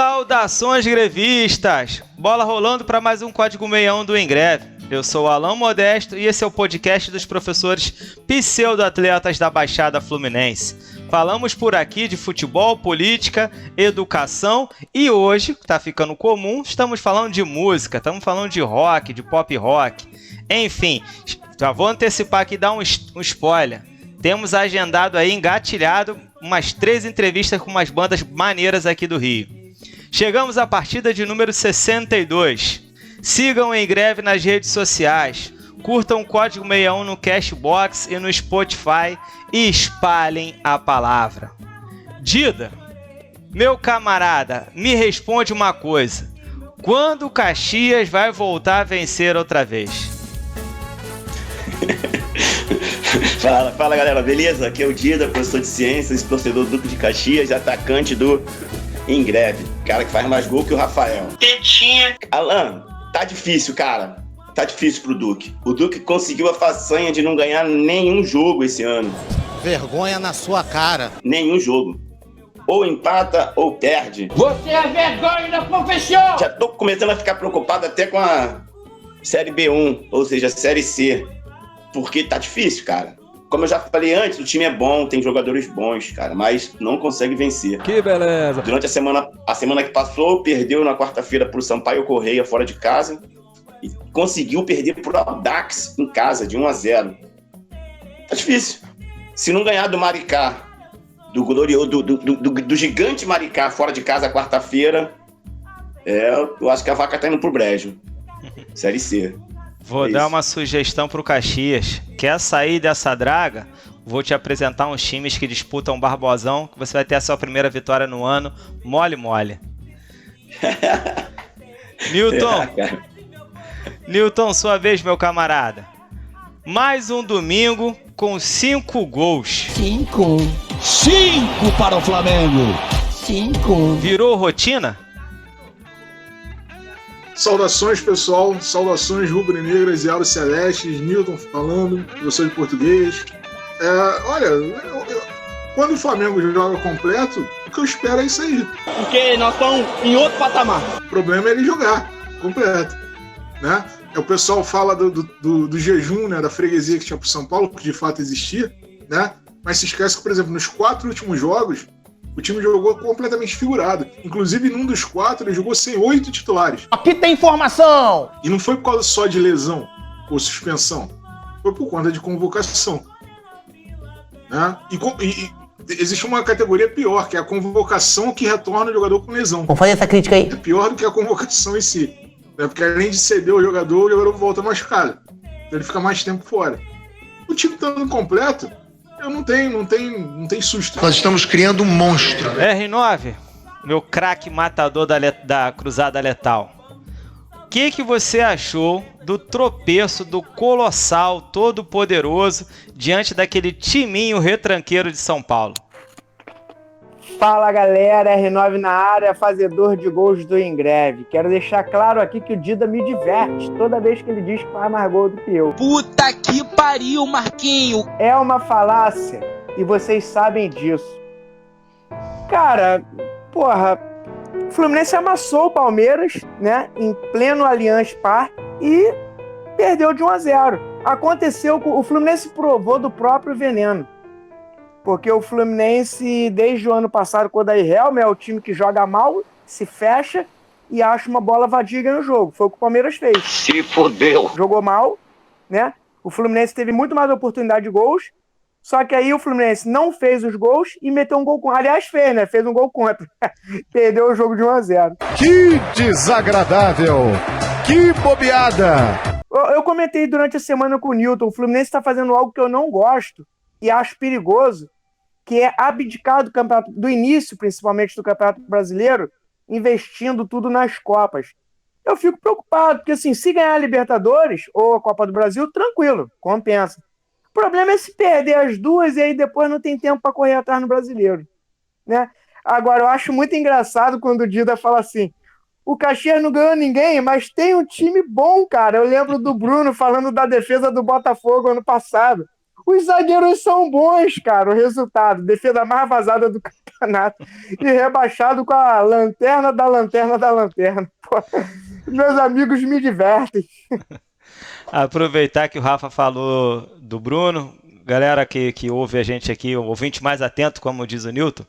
Saudações grevistas! Bola rolando para mais um Código 61 do Engreve. Eu sou o Alan Modesto e esse é o podcast dos professores pseudo-atletas da Baixada Fluminense. Falamos por aqui de futebol, política, educação e hoje, que tá ficando comum, estamos falando de música, estamos falando de rock, de pop rock. Enfim, já vou antecipar aqui e dar um spoiler. Temos agendado aí, engatilhado, umas 3 entrevistas com umas bandas maneiras aqui do Rio. Chegamos à partida de número 62. Sigam o Engreve nas redes sociais, curtam o Código 61 no Cashbox e no Spotify e espalhem a palavra. Dida, meu camarada, me responde uma coisa. Quando o Caxias vai voltar a vencer outra vez? Fala galera, beleza? Aqui é o Dida, professor de ciências, torcedor do Duque de Caxias, atacante do Engreve, cara que faz mais gol que o Rafael. Tetinha. Alan, tá difícil, cara. Tá difícil pro Duque. O Duque conseguiu a façanha de não ganhar nenhum jogo esse ano. Vergonha na sua cara. Nenhum jogo. Ou empata ou perde. Você é vergonha da profissão! Já tô começando a ficar preocupado até com a Série B1, ou seja, Série C. Porque tá difícil, cara. Como eu já falei antes, o time é bom, tem jogadores bons, cara, mas não consegue vencer. Que beleza! Durante a semana que passou, perdeu na quarta-feira pro Sampaio Correia fora de casa e conseguiu perder pro Audax em casa, de 1-0. Tá difícil. Se não ganhar do Maricá, do gigante Maricá fora de casa quarta-feira, eu acho que a vaca tá indo pro brejo. Série C. Vou dar uma sugestão pro Caxias. Quer sair dessa draga? Vou te apresentar uns times que disputam Barbosão, que você vai ter a sua primeira vitória no ano. Mole. Newton, sua vez, meu camarada. Mais um domingo com 5 gols. 5 para o Flamengo. 5. Virou rotina? Saudações, pessoal. Saudações rubro-negras e auro-celestes. Newton falando, professor de português. Quando o Flamengo joga completo, o que eu espero é isso aí. Porque nós estamos em outro patamar. O problema é ele jogar completo, né? O pessoal fala do jejum, né, da freguesia que tinha pro São Paulo, que de fato existia, né? Mas se esquece que, por exemplo, nos 4 últimos jogos, o time jogou completamente desfigurado. Inclusive, num dos 4, ele jogou sem 8 titulares. Aqui tem informação! E não foi por causa só de lesão ou suspensão. Foi por conta de convocação. Né? E existe uma categoria pior, que é a convocação que retorna o jogador com lesão. Vamos fazer essa crítica aí. É pior do que a convocação em si. Né? Porque além de ceder o jogador volta machucado. Então ele fica mais tempo fora. O time estando completo, não tem susto. Nós estamos criando um monstro. R9, meu craque matador da Cruzada Letal. O que você achou do tropeço do Colossal todo-poderoso diante daquele timinho retranqueiro de São Paulo? Fala galera, R9 na área, fazedor de gols do Engreve. Quero deixar claro aqui que o Dida me diverte toda vez que ele diz que faz mais gol do que eu. Puta que pariu, Marquinho! É uma falácia e vocês sabem disso. Cara, o Fluminense amassou o Palmeiras, né, em pleno Allianz Parque e perdeu de 1-0. Aconteceu, o Fluminense provou do próprio veneno. Porque o Fluminense, desde o ano passado, quando a Rielma é o time que joga mal, se fecha e acha uma bola vadia e ganha o jogo. Foi o que o Palmeiras fez. Se fodeu. Jogou mal, né? O Fluminense teve muito mais oportunidade de gols, só que aí o Fluminense não fez os gols e meteu um gol contra. Aliás, fez, né? Fez um gol contra. Perdeu o jogo de 1-0. Que desagradável! Que bobeada! Eu comentei durante a semana com o Newton, o Fluminense está fazendo algo que eu não gosto e acho perigoso, que é abdicar do campeonato, do início, principalmente do Campeonato Brasileiro, investindo tudo nas Copas. Eu fico preocupado, porque assim, se ganhar a Libertadores ou a Copa do Brasil, tranquilo, compensa. O problema é se perder as duas e aí depois não tem tempo para correr atrás no Brasileiro, né? Agora, eu acho muito engraçado quando o Dida fala assim, o Caxias não ganhou ninguém, mas tem um time bom, cara. Eu lembro do Bruno falando da defesa do Botafogo ano passado. Os zagueiros são bons, cara. O resultado, defesa mais vazada do campeonato e rebaixado com a lanterna da lanterna da lanterna. Pô, meus amigos me divertem. Aproveitar que o Rafa falou do Bruno, galera que ouve a gente aqui, o ouvinte mais atento, como diz o Newton,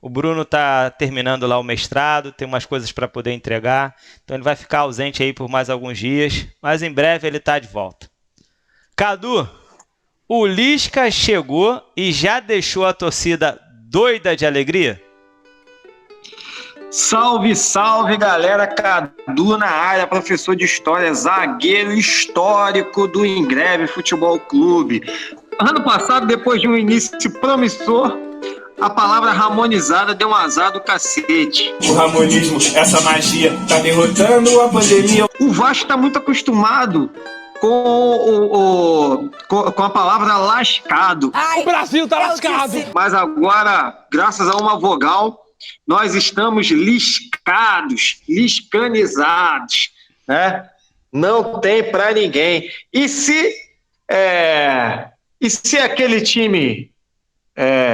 o Bruno está terminando lá o mestrado, tem umas coisas para poder entregar, então ele vai ficar ausente aí por mais alguns dias, mas em breve ele está de volta. Cadu, o Lisca chegou e já deixou a torcida doida de alegria? Salve, salve, galera. Cadu na área, professor de história, zagueiro histórico do Ingreve Futebol Clube. Ano passado, depois de um início promissor, a palavra ramonizada deu um azar do cacete. O ramonismo, essa magia, tá derrotando a pandemia. O Vasco tá muito acostumado com a palavra lascado. Ai, o Brasil tá lascado. Mas agora, graças a uma vogal, nós estamos liscados, liscanizados, né? Não tem pra ninguém. E se aquele time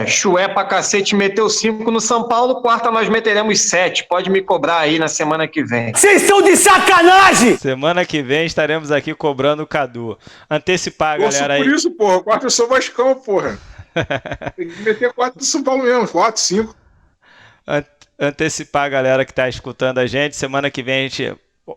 chué pra cacete meteu 5 no São Paulo, quarta nós meteremos 7. Pode me cobrar aí na semana que vem. Vocês são de sacanagem! Semana que vem estaremos aqui cobrando o Cadu. Antecipar, galera aí. Por isso, porra. Quarta eu sou Vascão, porra. Tem que meter 4 do São Paulo mesmo. 4, 5. Antecipar a galera que está escutando a gente. Semana que vem a gente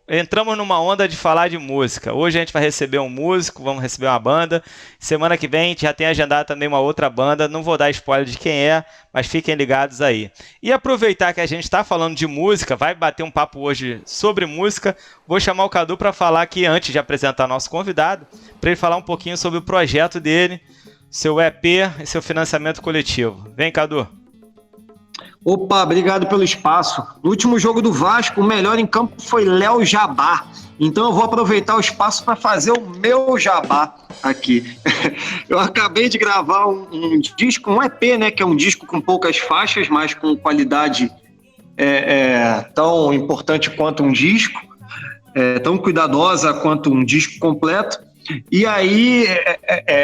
entramos numa onda de falar de música. Hoje a gente vai receber um músico, vamos receber uma banda. Semana que vem a gente já tem agendado também uma outra banda. Não vou dar spoiler de quem é, mas fiquem ligados aí. E aproveitar que a gente está falando de música, vai bater um papo hoje sobre música. Vou chamar o Cadu para falar aqui, antes de apresentar nosso convidado, para ele falar um pouquinho sobre o projeto dele, seu EP e seu financiamento coletivo. Vem, Cadu. Opa, obrigado pelo espaço. No último jogo do Vasco, o melhor em campo foi Léo Jabá. Então eu vou aproveitar o espaço para fazer o meu jabá aqui. Eu acabei de gravar um disco, um EP, né? Que é um disco com poucas faixas, mas com qualidade tão importante quanto um disco, tão cuidadosa quanto um disco completo. E aí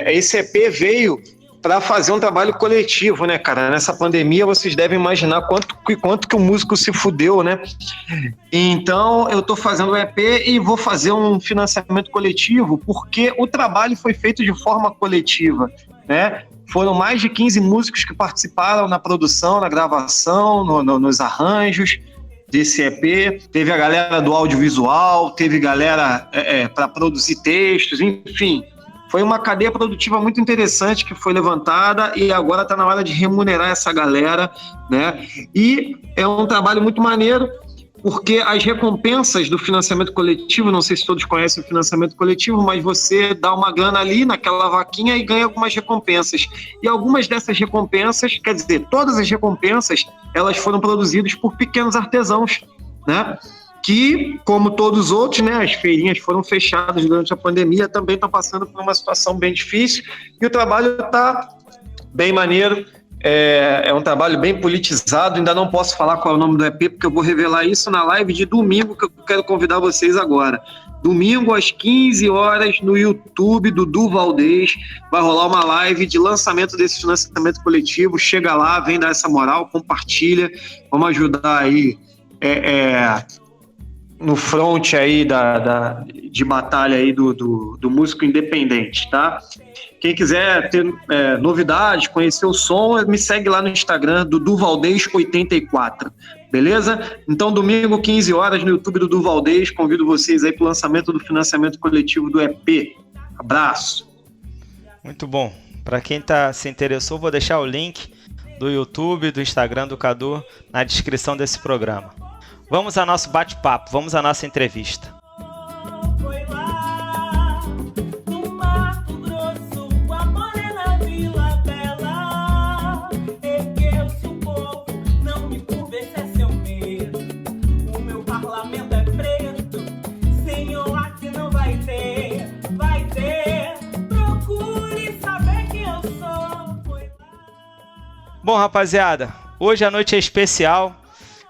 esse EP veio para fazer um trabalho coletivo, né, cara? Nessa pandemia, vocês devem imaginar quanto que o músico se fudeu, né? Então, eu tô fazendo o EP e vou fazer um financiamento coletivo, porque o trabalho foi feito de forma coletiva, né? Foram mais de 15 músicos que participaram na produção, na gravação, nos arranjos desse EP. Teve a galera do audiovisual, teve galera para produzir textos, enfim. Foi uma cadeia produtiva muito interessante que foi levantada e agora está na hora de remunerar essa galera, né? E é um trabalho muito maneiro, porque as recompensas do financiamento coletivo, não sei se todos conhecem o financiamento coletivo, mas você dá uma grana ali naquela vaquinha e ganha algumas recompensas. E algumas dessas recompensas, quer dizer, todas as recompensas, elas foram produzidas por pequenos artesãos, né? Que, como todos os outros, né, as feirinhas foram fechadas durante a pandemia, também estão passando por uma situação bem difícil, e o trabalho está bem maneiro, é um trabalho bem politizado. Ainda não posso falar qual é o nome do EP, porque eu vou revelar isso na live de domingo, que eu quero convidar vocês agora. Domingo, às 15 horas, no YouTube do Du Valdez, vai rolar uma live de lançamento desse financiamento coletivo. Chega lá, vem dar essa moral, compartilha, vamos ajudar aí no front aí de batalha aí do músico independente, tá? Quem quiser ter novidades, conhecer o som, me segue lá no Instagram do Duvaldez84, beleza? Então, domingo, 15 horas, no YouTube do Duvaldez, convido vocês aí para o lançamento do financiamento coletivo do EP. Abraço! Muito bom. Para quem se interessou, vou deixar o link do YouTube, do Instagram do Cadu na descrição desse programa. Vamos ao nosso bate-papo, vamos à nossa entrevista. Foi lá no Mato Grosso, com a morena Vila Bela. Ergueu-se o povo, não me curvesse é seu medo. O meu parlamento é preto, senhor, aqui não vai ter. Procure saber quem eu sou. Foi lá. Bom, rapaziada, hoje a noite é especial.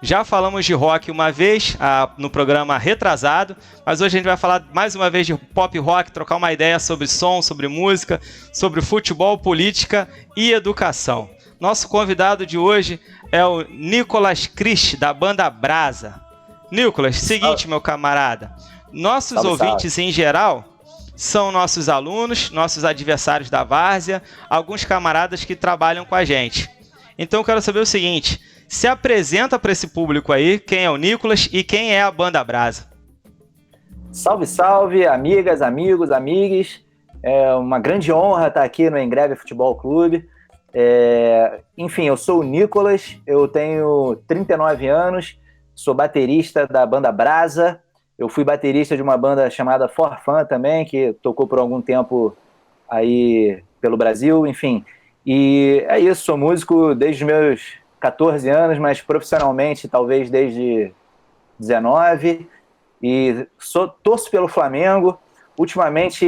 Já falamos de rock uma vez no programa retrasado, mas hoje a gente vai falar mais uma vez de pop rock, trocar uma ideia sobre som, sobre música, sobre futebol, política e educação. Nosso convidado de hoje é o Nicolas Crist, da banda Brasa. Nicolas, seguinte, meu camarada, nossos ouvintes em geral são nossos alunos, nossos adversários da várzea, alguns camaradas que trabalham com a gente. Então eu quero saber o seguinte, se apresenta para esse público aí, quem é o Nicolas e quem é a banda Brasa. Salve, salve, amigas, amigos, amigues. É uma grande honra estar aqui no Engreve Futebol Clube. Enfim, eu sou o Nicolas, eu tenho 39 anos, sou baterista da banda Brasa. Eu fui baterista de uma banda chamada For Fun também, que tocou por algum tempo aí pelo Brasil, enfim. E é isso, sou músico desde os meus 14 anos, mas profissionalmente talvez desde 19, e torço pelo Flamengo. Ultimamente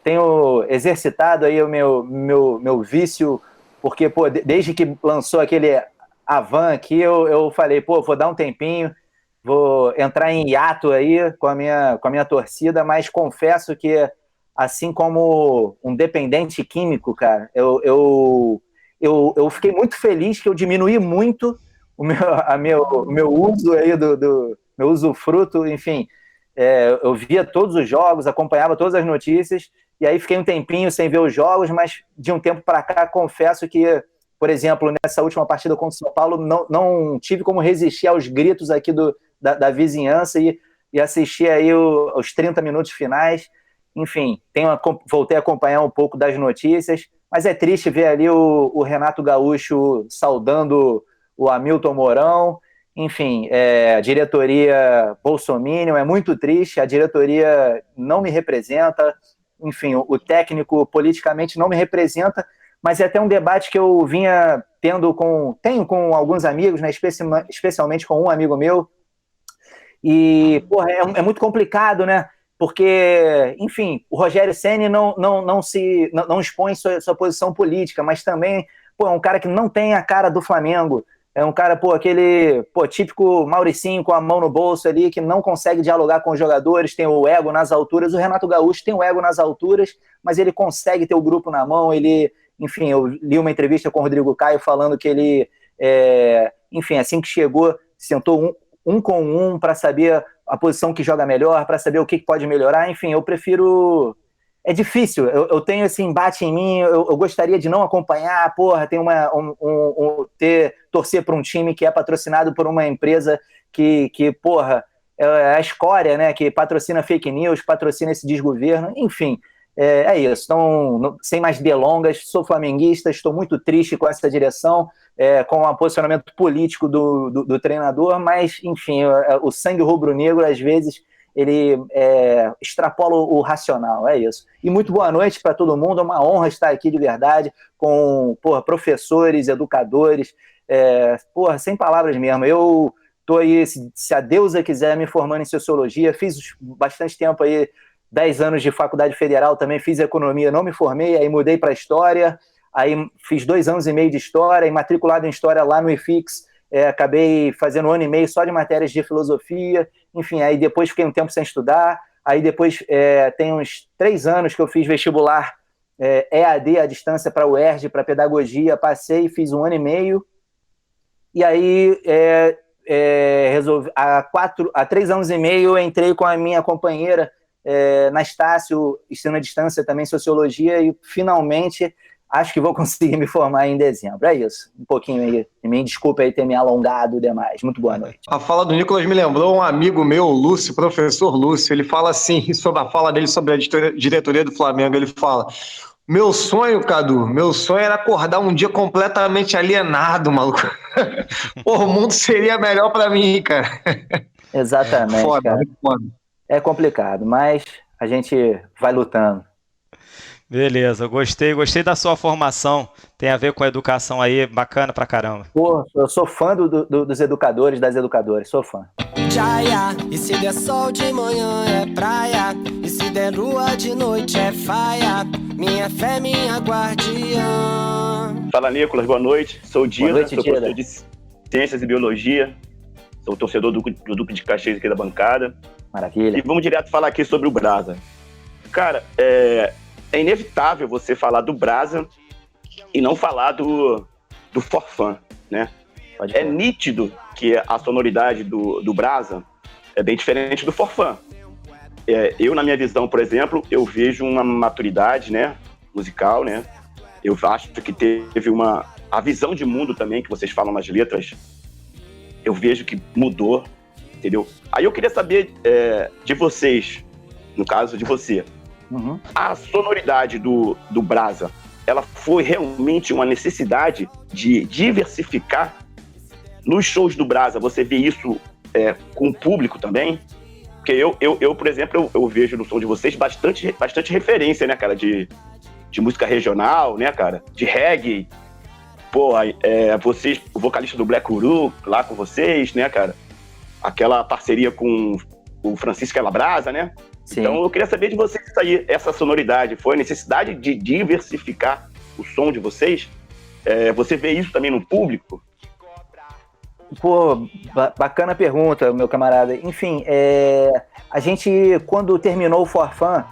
tenho exercitado aí o meu vício, porque desde que lançou aquele Avan aqui, eu falei, vou dar um tempinho, vou entrar em hiato aí com a minha torcida, mas confesso que, assim como um dependente químico, cara, eu fiquei muito feliz que eu diminui muito o meu uso aí do meu usufruto, enfim. Eu via todos os jogos, acompanhava todas as notícias, e aí fiquei um tempinho sem ver os jogos, mas de um tempo para cá confesso que, por exemplo, nessa última partida contra o São Paulo, não tive como resistir aos gritos aqui da vizinhança e assistir aí os 30 minutos finais. Enfim, voltei a acompanhar um pouco das notícias, mas é triste ver ali o Renato Gaúcho saudando o Hamilton Mourão. Enfim, a diretoria bolsominion é muito triste, a diretoria não me representa, enfim, o técnico politicamente não me representa, mas é até um debate que eu vinha tenho com alguns amigos, né, especialmente com um amigo meu, e é muito complicado, né? Porque, enfim, o Rogério Ceni não expõe sua posição política, mas também é um cara que não tem a cara do Flamengo. É um cara, aquele típico Mauricinho com a mão no bolso ali, que não consegue dialogar com os jogadores, tem o ego nas alturas. O Renato Gaúcho tem o ego nas alturas, mas ele consegue ter o grupo na mão. Enfim, eu li uma entrevista com o Rodrigo Caio falando que ele, enfim, assim que chegou, sentou um com um para saber a posição que joga melhor, para saber o que pode melhorar. Enfim, eu prefiro... É difícil, eu tenho esse embate em mim, eu gostaria de não acompanhar, tem torcer para um time que é patrocinado por uma empresa que é a escória, né, que patrocina fake news, patrocina esse desgoverno, enfim, é isso. Então, sem mais delongas, sou flamenguista, estou muito triste com essa direção, com o posicionamento político do treinador, mas, enfim, o sangue rubro-negro, às vezes, ele extrapola o racional, é isso. E muito boa noite para todo mundo, é uma honra estar aqui de verdade, com professores, educadores, sem palavras mesmo. Eu estou aí, se a deusa quiser, me formando em Sociologia, fiz bastante tempo aí, 10 anos de faculdade federal, também fiz Economia, não me formei, aí mudei para História, aí fiz 2 anos e meio de História, e matriculado em História lá no IFIX, acabei fazendo 1 ano e meio só de matérias de Filosofia, enfim, aí depois fiquei um tempo sem estudar, aí depois tem uns 3 anos que eu fiz vestibular EAD à distância para a UERJ, para Pedagogia, passei, fiz 1 ano e meio, e aí resolvi, há 3 anos e meio eu entrei com a minha companheira na Estácio, ensino à distância também Sociologia, e finalmente acho que vou conseguir me formar em dezembro. É isso, um pouquinho aí. Me desculpa aí ter me alongado demais. Muito boa noite. A fala do Nicolas me lembrou um amigo meu, Lúcio, professor Lúcio. Ele fala assim, sobre a fala dele sobre a diretoria do Flamengo. Ele fala, meu sonho, Cadu, era acordar um dia completamente alienado, maluco. O mundo seria melhor pra mim, cara. Exatamente, foda, cara. Foda. É complicado, mas a gente vai lutando. Beleza, gostei da sua formação, tem a ver com a educação aí, bacana pra caramba. Eu sou fã dos educadores, das educadoras, sou fã. Jaya, e se der sol de manhã é praia, e se der lua de noite é faia, minha fé, minha guardiã. Fala, Nicolas, boa noite, sou o Dida, noite, sou professor de Ciências e Biologia, Sou torcedor do Duque de Caxias aqui da bancada. Maravilha. E vamos direto falar aqui sobre o Brasa. Cara, é inevitável você falar do Brasa e não falar do Forfã, né? É nítido que a sonoridade do Brasa é bem diferente do Forfã. Eu, na minha visão, por exemplo, eu vejo uma maturidade, né, musical, né? Eu acho que teve a visão de mundo também, que vocês falam nas letras, eu vejo que mudou, entendeu? Aí eu queria saber de vocês, no caso de você, a sonoridade do Brasa, ela foi realmente uma necessidade de diversificar nos shows do Brasa? Você vê isso com o público também? Porque eu, por exemplo, eu vejo no som de vocês bastante referência, né, cara, de música regional, né, cara, de reggae. Pô, vocês, o vocalista do Black Uru, lá com vocês, né, cara, aquela parceria com o Francisco Calabrasa, né? Sim. Então eu queria saber de vocês isso aí, essa sonoridade, foi a necessidade de diversificar o som de vocês? Você vê isso também no público? Pô, bacana pergunta, meu camarada. Enfim, a gente, quando terminou o Forfã,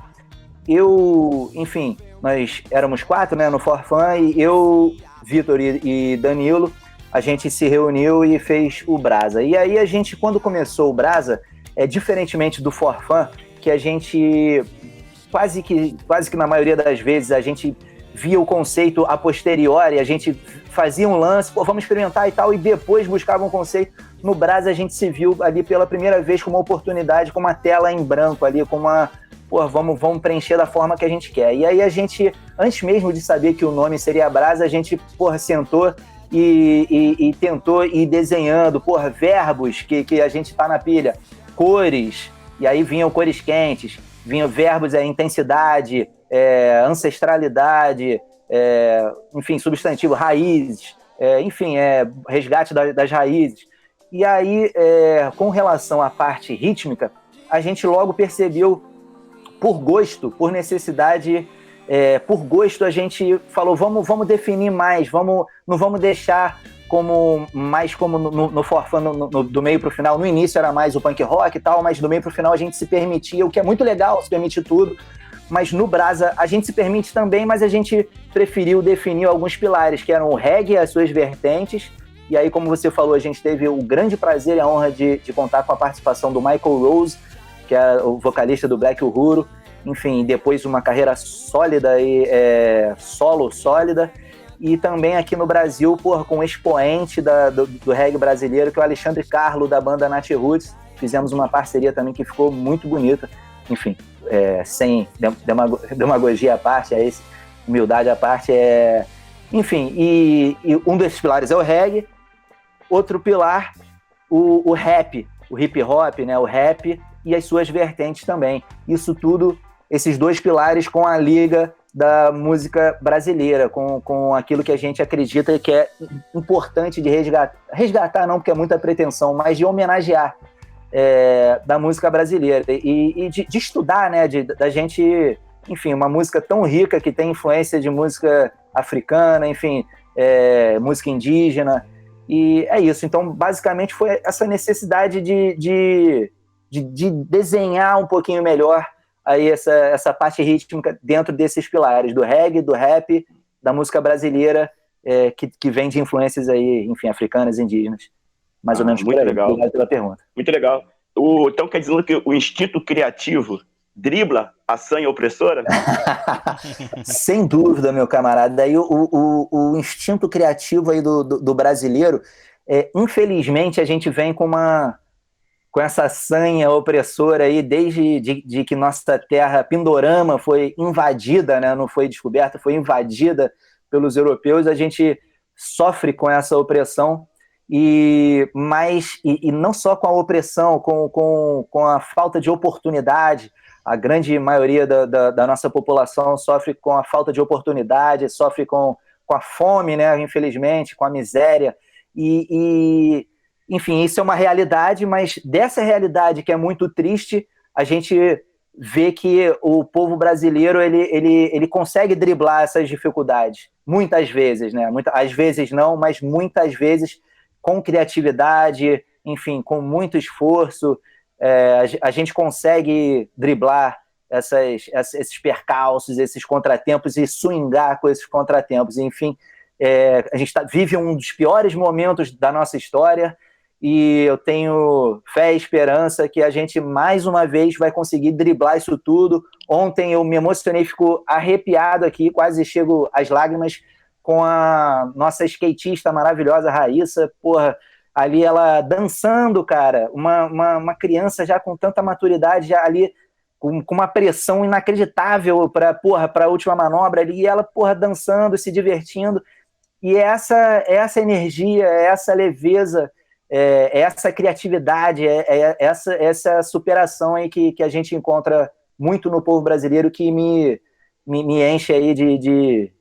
nós éramos 4, né, no Forfã, e eu, Vitor e Danilo, a gente se reuniu e fez o Brasa. E aí a gente, quando começou o Brasa, diferentemente do Forfã, que a gente, quase que na maioria das vezes, a gente via o conceito a posteriori, a gente fazia um lance, vamos experimentar e tal, e depois buscava um conceito. No Brasa a gente se viu ali pela primeira vez com uma oportunidade, com uma tela em branco ali, com uma... vamos preencher da forma que a gente quer. E aí a gente, antes mesmo de saber que o nome seria Brasa, a gente, sentou e tentou ir desenhando, verbos que a gente tá na pilha, cores, e aí vinham cores quentes, vinham verbos, intensidade, ancestralidade, substantivo, raízes, resgate das raízes. E aí, com relação à parte rítmica, a gente logo percebeu, por gosto, por necessidade, por gosto, a gente falou, vamos definir mais, não vamos deixar mais como no Forfã, do meio pro final. No início era mais o punk rock e tal, mas do meio pro final a gente se permitia, o que é muito legal, se permite tudo. Mas no Brasa a gente se permite também, mas a gente preferiu definir alguns pilares, que eram o reggae, as suas vertentes. E aí, como você falou, a gente teve o grande prazer e a honra de contar com a participação do Michael Rose, que é o vocalista do Black Uhuru. Enfim, depois uma carreira sólida e solo sólida. E também aqui no Brasil, com um expoente do reggae brasileiro, que é o Alexandre Carlo, da banda Nat Roots. Fizemos uma parceria também que ficou muito bonita. Enfim, sem demagogia à parte, humildade à parte. Enfim, e um desses pilares é o reggae. Outro pilar, o rap, o hip hop, né, o rap e as suas vertentes também. Isso tudo, esses dois pilares com a liga da música brasileira, com aquilo que a gente acredita que é importante de resgatar não, porque é muita pretensão, mas de homenagear da música brasileira e de estudar, né, da gente, enfim, uma música tão rica que tem influência de música africana, enfim, música indígena, e é isso. Então, basicamente, foi essa necessidade de desenhar um pouquinho melhor aí essa parte rítmica dentro desses pilares, do reggae, do rap, da música brasileira, que vem de influências aí, enfim, africanas, indígenas. Mais ou menos muito legal. Obrigado pela pergunta. Muito legal. Então quer dizer que o instinto criativo dribla a sanha opressora? Sem dúvida, meu camarada. Daí o instinto criativo aí do brasileiro, infelizmente, a gente vem com essa sanha opressora aí desde de que nossa terra Pindorama foi invadida, né? Não foi descoberta, foi invadida pelos europeus. A gente sofre com essa opressão e não só com a opressão, com a falta de oportunidade. A grande maioria da nossa população sofre com a falta de oportunidade, sofre com a fome, né? Infelizmente, com a miséria enfim, isso é uma realidade, mas dessa realidade que é muito triste, a gente vê que o povo brasileiro ele consegue driblar essas dificuldades, muitas vezes, né? Às vezes não, mas muitas vezes com criatividade, enfim, com muito esforço, a gente consegue driblar esses percalços, esses contratempos e swingar com esses contratempos. Enfim, a gente vive um dos piores momentos da nossa história e eu tenho fé e esperança que a gente mais uma vez vai conseguir driblar isso tudo. Ontem eu me emocionei, fico arrepiado aqui, quase chego às lágrimas com a nossa skatista maravilhosa, Raíssa, porra, ali ela dançando, cara, uma criança já com tanta maturidade, já ali com uma pressão inacreditável para a última manobra ali, e ela, porra, dançando, se divertindo, e essa energia, essa leveza, essa criatividade, essa superação aí que a gente encontra muito no povo brasileiro, que me enche aí de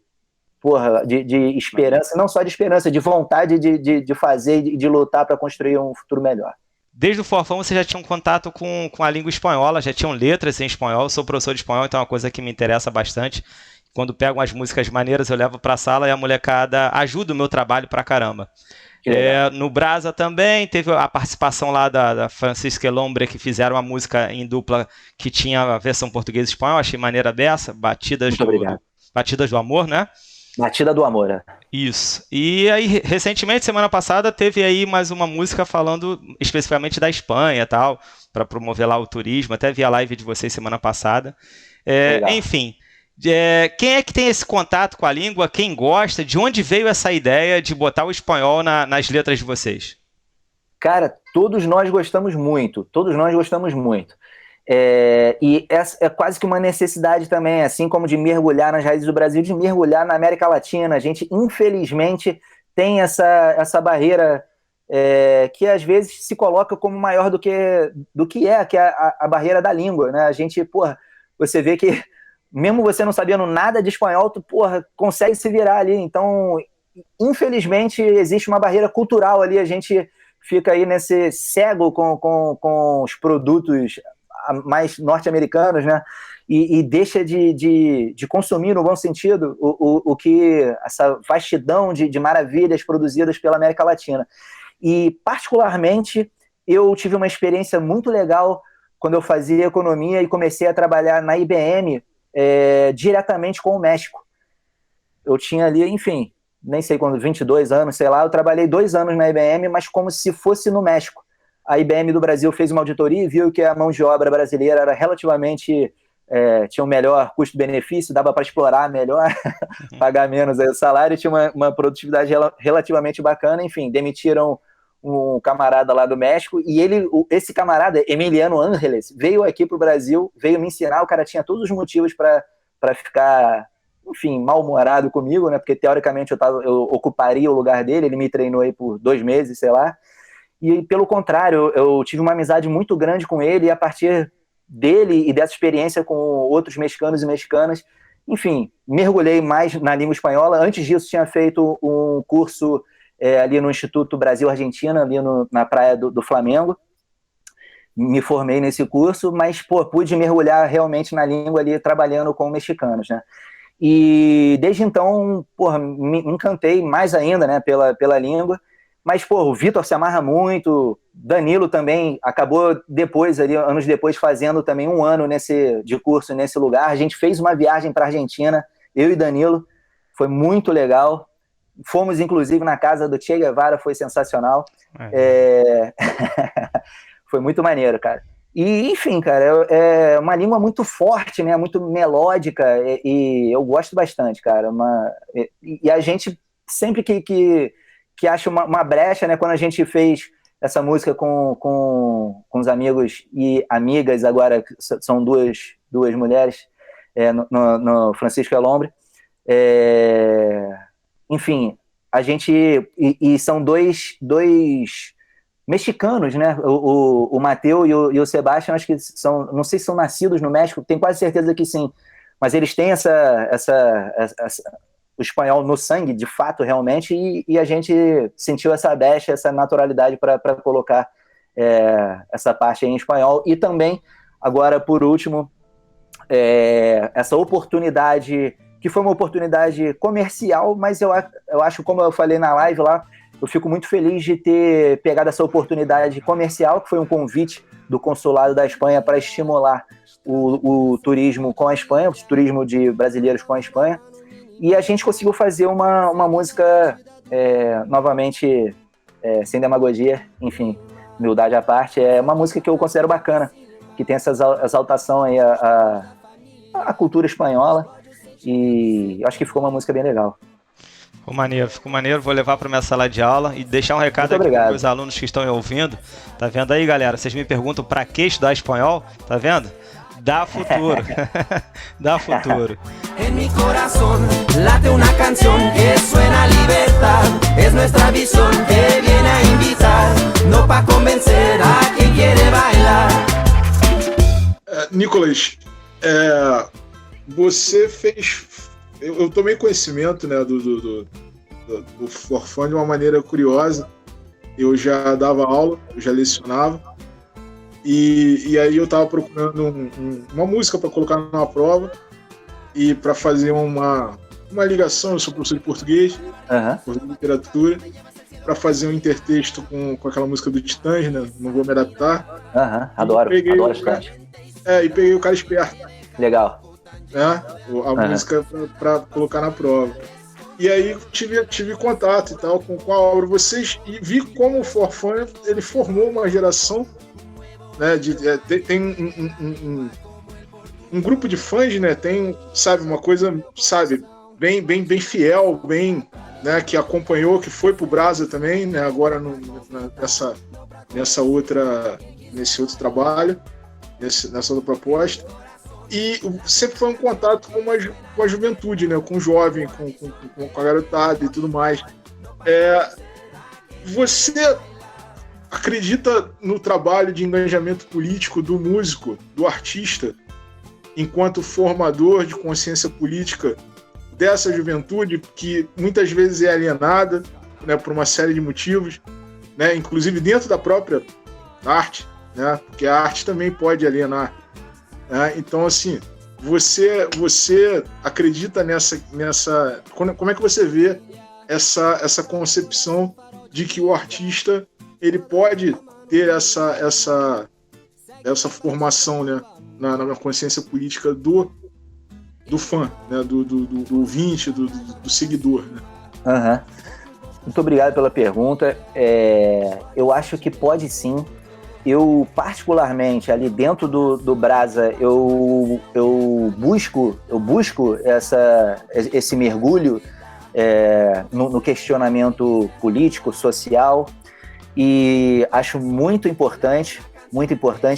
esperança, não só de esperança, de vontade de fazer, de lutar para construir um futuro melhor. Desde o Forfão você já tinha um contato com a língua espanhola, já tinham letras em espanhol, eu sou professor de espanhol, então é uma coisa que me interessa bastante. Quando pego umas músicas maneiras, eu levo para a sala e a molecada ajuda o meu trabalho pra caramba. No Brasa também teve a participação lá da Francisca Elombre, que fizeram uma música em dupla que tinha a versão português e espanhol, achei maneira dessa, Batidas do Amor, né? Batida do Amor, né? Isso. E aí, recentemente, semana passada, teve aí mais uma música falando especificamente da Espanha e tal, para promover lá o turismo. Até vi a live de vocês semana passada. Enfim, quem é que tem esse contato com a língua? Quem gosta? De onde veio essa ideia de botar o espanhol nas letras de vocês? Cara, todos nós gostamos muito. E é quase que uma necessidade também, assim como de mergulhar nas raízes do Brasil, de mergulhar na América Latina. A gente, infelizmente, tem essa barreira que às vezes se coloca como maior do que é a barreira da língua, né? A gente, porra, você vê que mesmo você não sabendo nada de espanhol, tu, porra, consegue se virar ali. Então, infelizmente, existe uma barreira cultural ali, a gente fica aí nesse cego com os produtos mais norte-americanos, né? E deixa de consumir, no bom sentido, o que essa vastidão de maravilhas produzidas pela América Latina. E, particularmente, eu tive uma experiência muito legal quando eu fazia economia e comecei a trabalhar na IBM diretamente com o México. Eu tinha ali, enfim, nem sei quando, 22 anos, sei lá, eu trabalhei 2 anos na IBM, mas como se fosse no México. A IBM do Brasil fez uma auditoria e viu que a mão de obra brasileira era relativamente... tinha um melhor custo-benefício, dava para explorar melhor, pagar menos aí o salário, tinha uma produtividade relativamente bacana. Enfim, demitiram um camarada lá do México, e esse camarada, Emiliano Ángeles, veio aqui para o Brasil, veio me ensinar. O cara tinha todos os motivos para ficar, enfim, mal-humorado comigo, né? Porque teoricamente eu ocuparia o lugar dele. Ele me treinou aí por 2 meses, sei lá. E pelo contrário, eu tive uma amizade muito grande com ele, e a partir dele e dessa experiência com outros mexicanos e mexicanas, enfim, mergulhei mais na língua espanhola. Antes disso, tinha feito um curso ali no Instituto Brasil-Argentina, ali na praia do Flamengo. Me formei nesse curso, mas, pude mergulhar realmente na língua ali, trabalhando com mexicanos, né? E desde então, me encantei mais ainda, né, pela língua. Mas, o Vitor se amarra muito, Danilo também acabou depois, ali, anos depois, fazendo também 1 ano de curso nesse lugar. A gente fez uma viagem para a Argentina, eu e Danilo, foi muito legal. Fomos, inclusive, na casa do Che Guevara, foi sensacional. Foi muito maneiro, cara. E, enfim, cara, é uma língua muito forte, né? Muito melódica, e eu gosto bastante, cara. E a gente, sempre que acha uma brecha, né? Quando a gente fez essa música com os amigos e amigas, agora são duas mulheres, no Francisco Elombre. Enfim, a gente... E são dois mexicanos, né? O Mateu e o Sebastião, acho que são... Não sei se são nascidos no México, tenho quase certeza que sim. Mas eles têm o espanhol no sangue, de fato, realmente, e a gente sentiu essa deixa, essa naturalidade para colocar essa parte em espanhol. E também, agora, por último, essa oportunidade, que foi uma oportunidade comercial, mas eu acho, como eu falei na live lá, eu fico muito feliz de ter pegado essa oportunidade comercial, que foi um convite do Consulado da Espanha para estimular o turismo com a Espanha, o turismo de brasileiros com a Espanha, e a gente conseguiu fazer uma música, novamente, sem demagogia, enfim, humildade à parte, é uma música que eu considero bacana, que tem essa exaltação aí à cultura espanhola, e eu acho que ficou uma música bem legal. Ficou maneiro, vou levar para minha sala de aula e deixar um recado aqui para os alunos que estão ouvindo. Tá vendo aí, galera? Vocês me perguntam para que estudar espanhol? Tá vendo? Dá futuro. Dá futuro. En mi corazón late una canción que suena a libertad. Es nuestra visión que viene a invitar, no para convencer a quien quiere bailar. Nicolas, você fez... Eu tomei conhecimento, né, do Forfã de uma maneira curiosa. Eu já dava aula, eu já lecionava, e aí eu estava procurando uma música para colocar numa prova e para fazer uma ligação. Eu sou professor de português, professor de literatura, para fazer um intertexto com aquela música do Titãs, né? Não Vou Me Adaptar. Adoro Titãs. E peguei o Cara Esperto. Legal. Né? A música para colocar na prova. E aí tive contato e tal com a obra de vocês e vi como o Forfã ele formou uma geração, né? Tem um grupo de fãs, né? Tem, sabe, uma coisa, sabe, bem fiel, bem, né? Que acompanhou, que foi pro Brasa também, né? Agora nesse outro trabalho, nessa outra proposta. E sempre foi um contato com a juventude, né? Com o jovem, com a garotada e tudo mais. Você acredita no trabalho de engajamento político do músico, do artista, enquanto formador de consciência política dessa juventude que muitas vezes é alienada, né, por uma série de motivos, né? Inclusive dentro da própria arte, né? Porque a arte também pode alienar. Então, assim, você acredita nessa como é que você vê essa concepção de que o artista ele pode ter essa formação, né, na consciência política do fã, né, do ouvinte, do seguidor, né? Muito obrigado pela pergunta. Eu acho que pode sim. Eu, particularmente, ali dentro do Brasa, eu busco esse mergulho no questionamento político, social, e acho muito importante,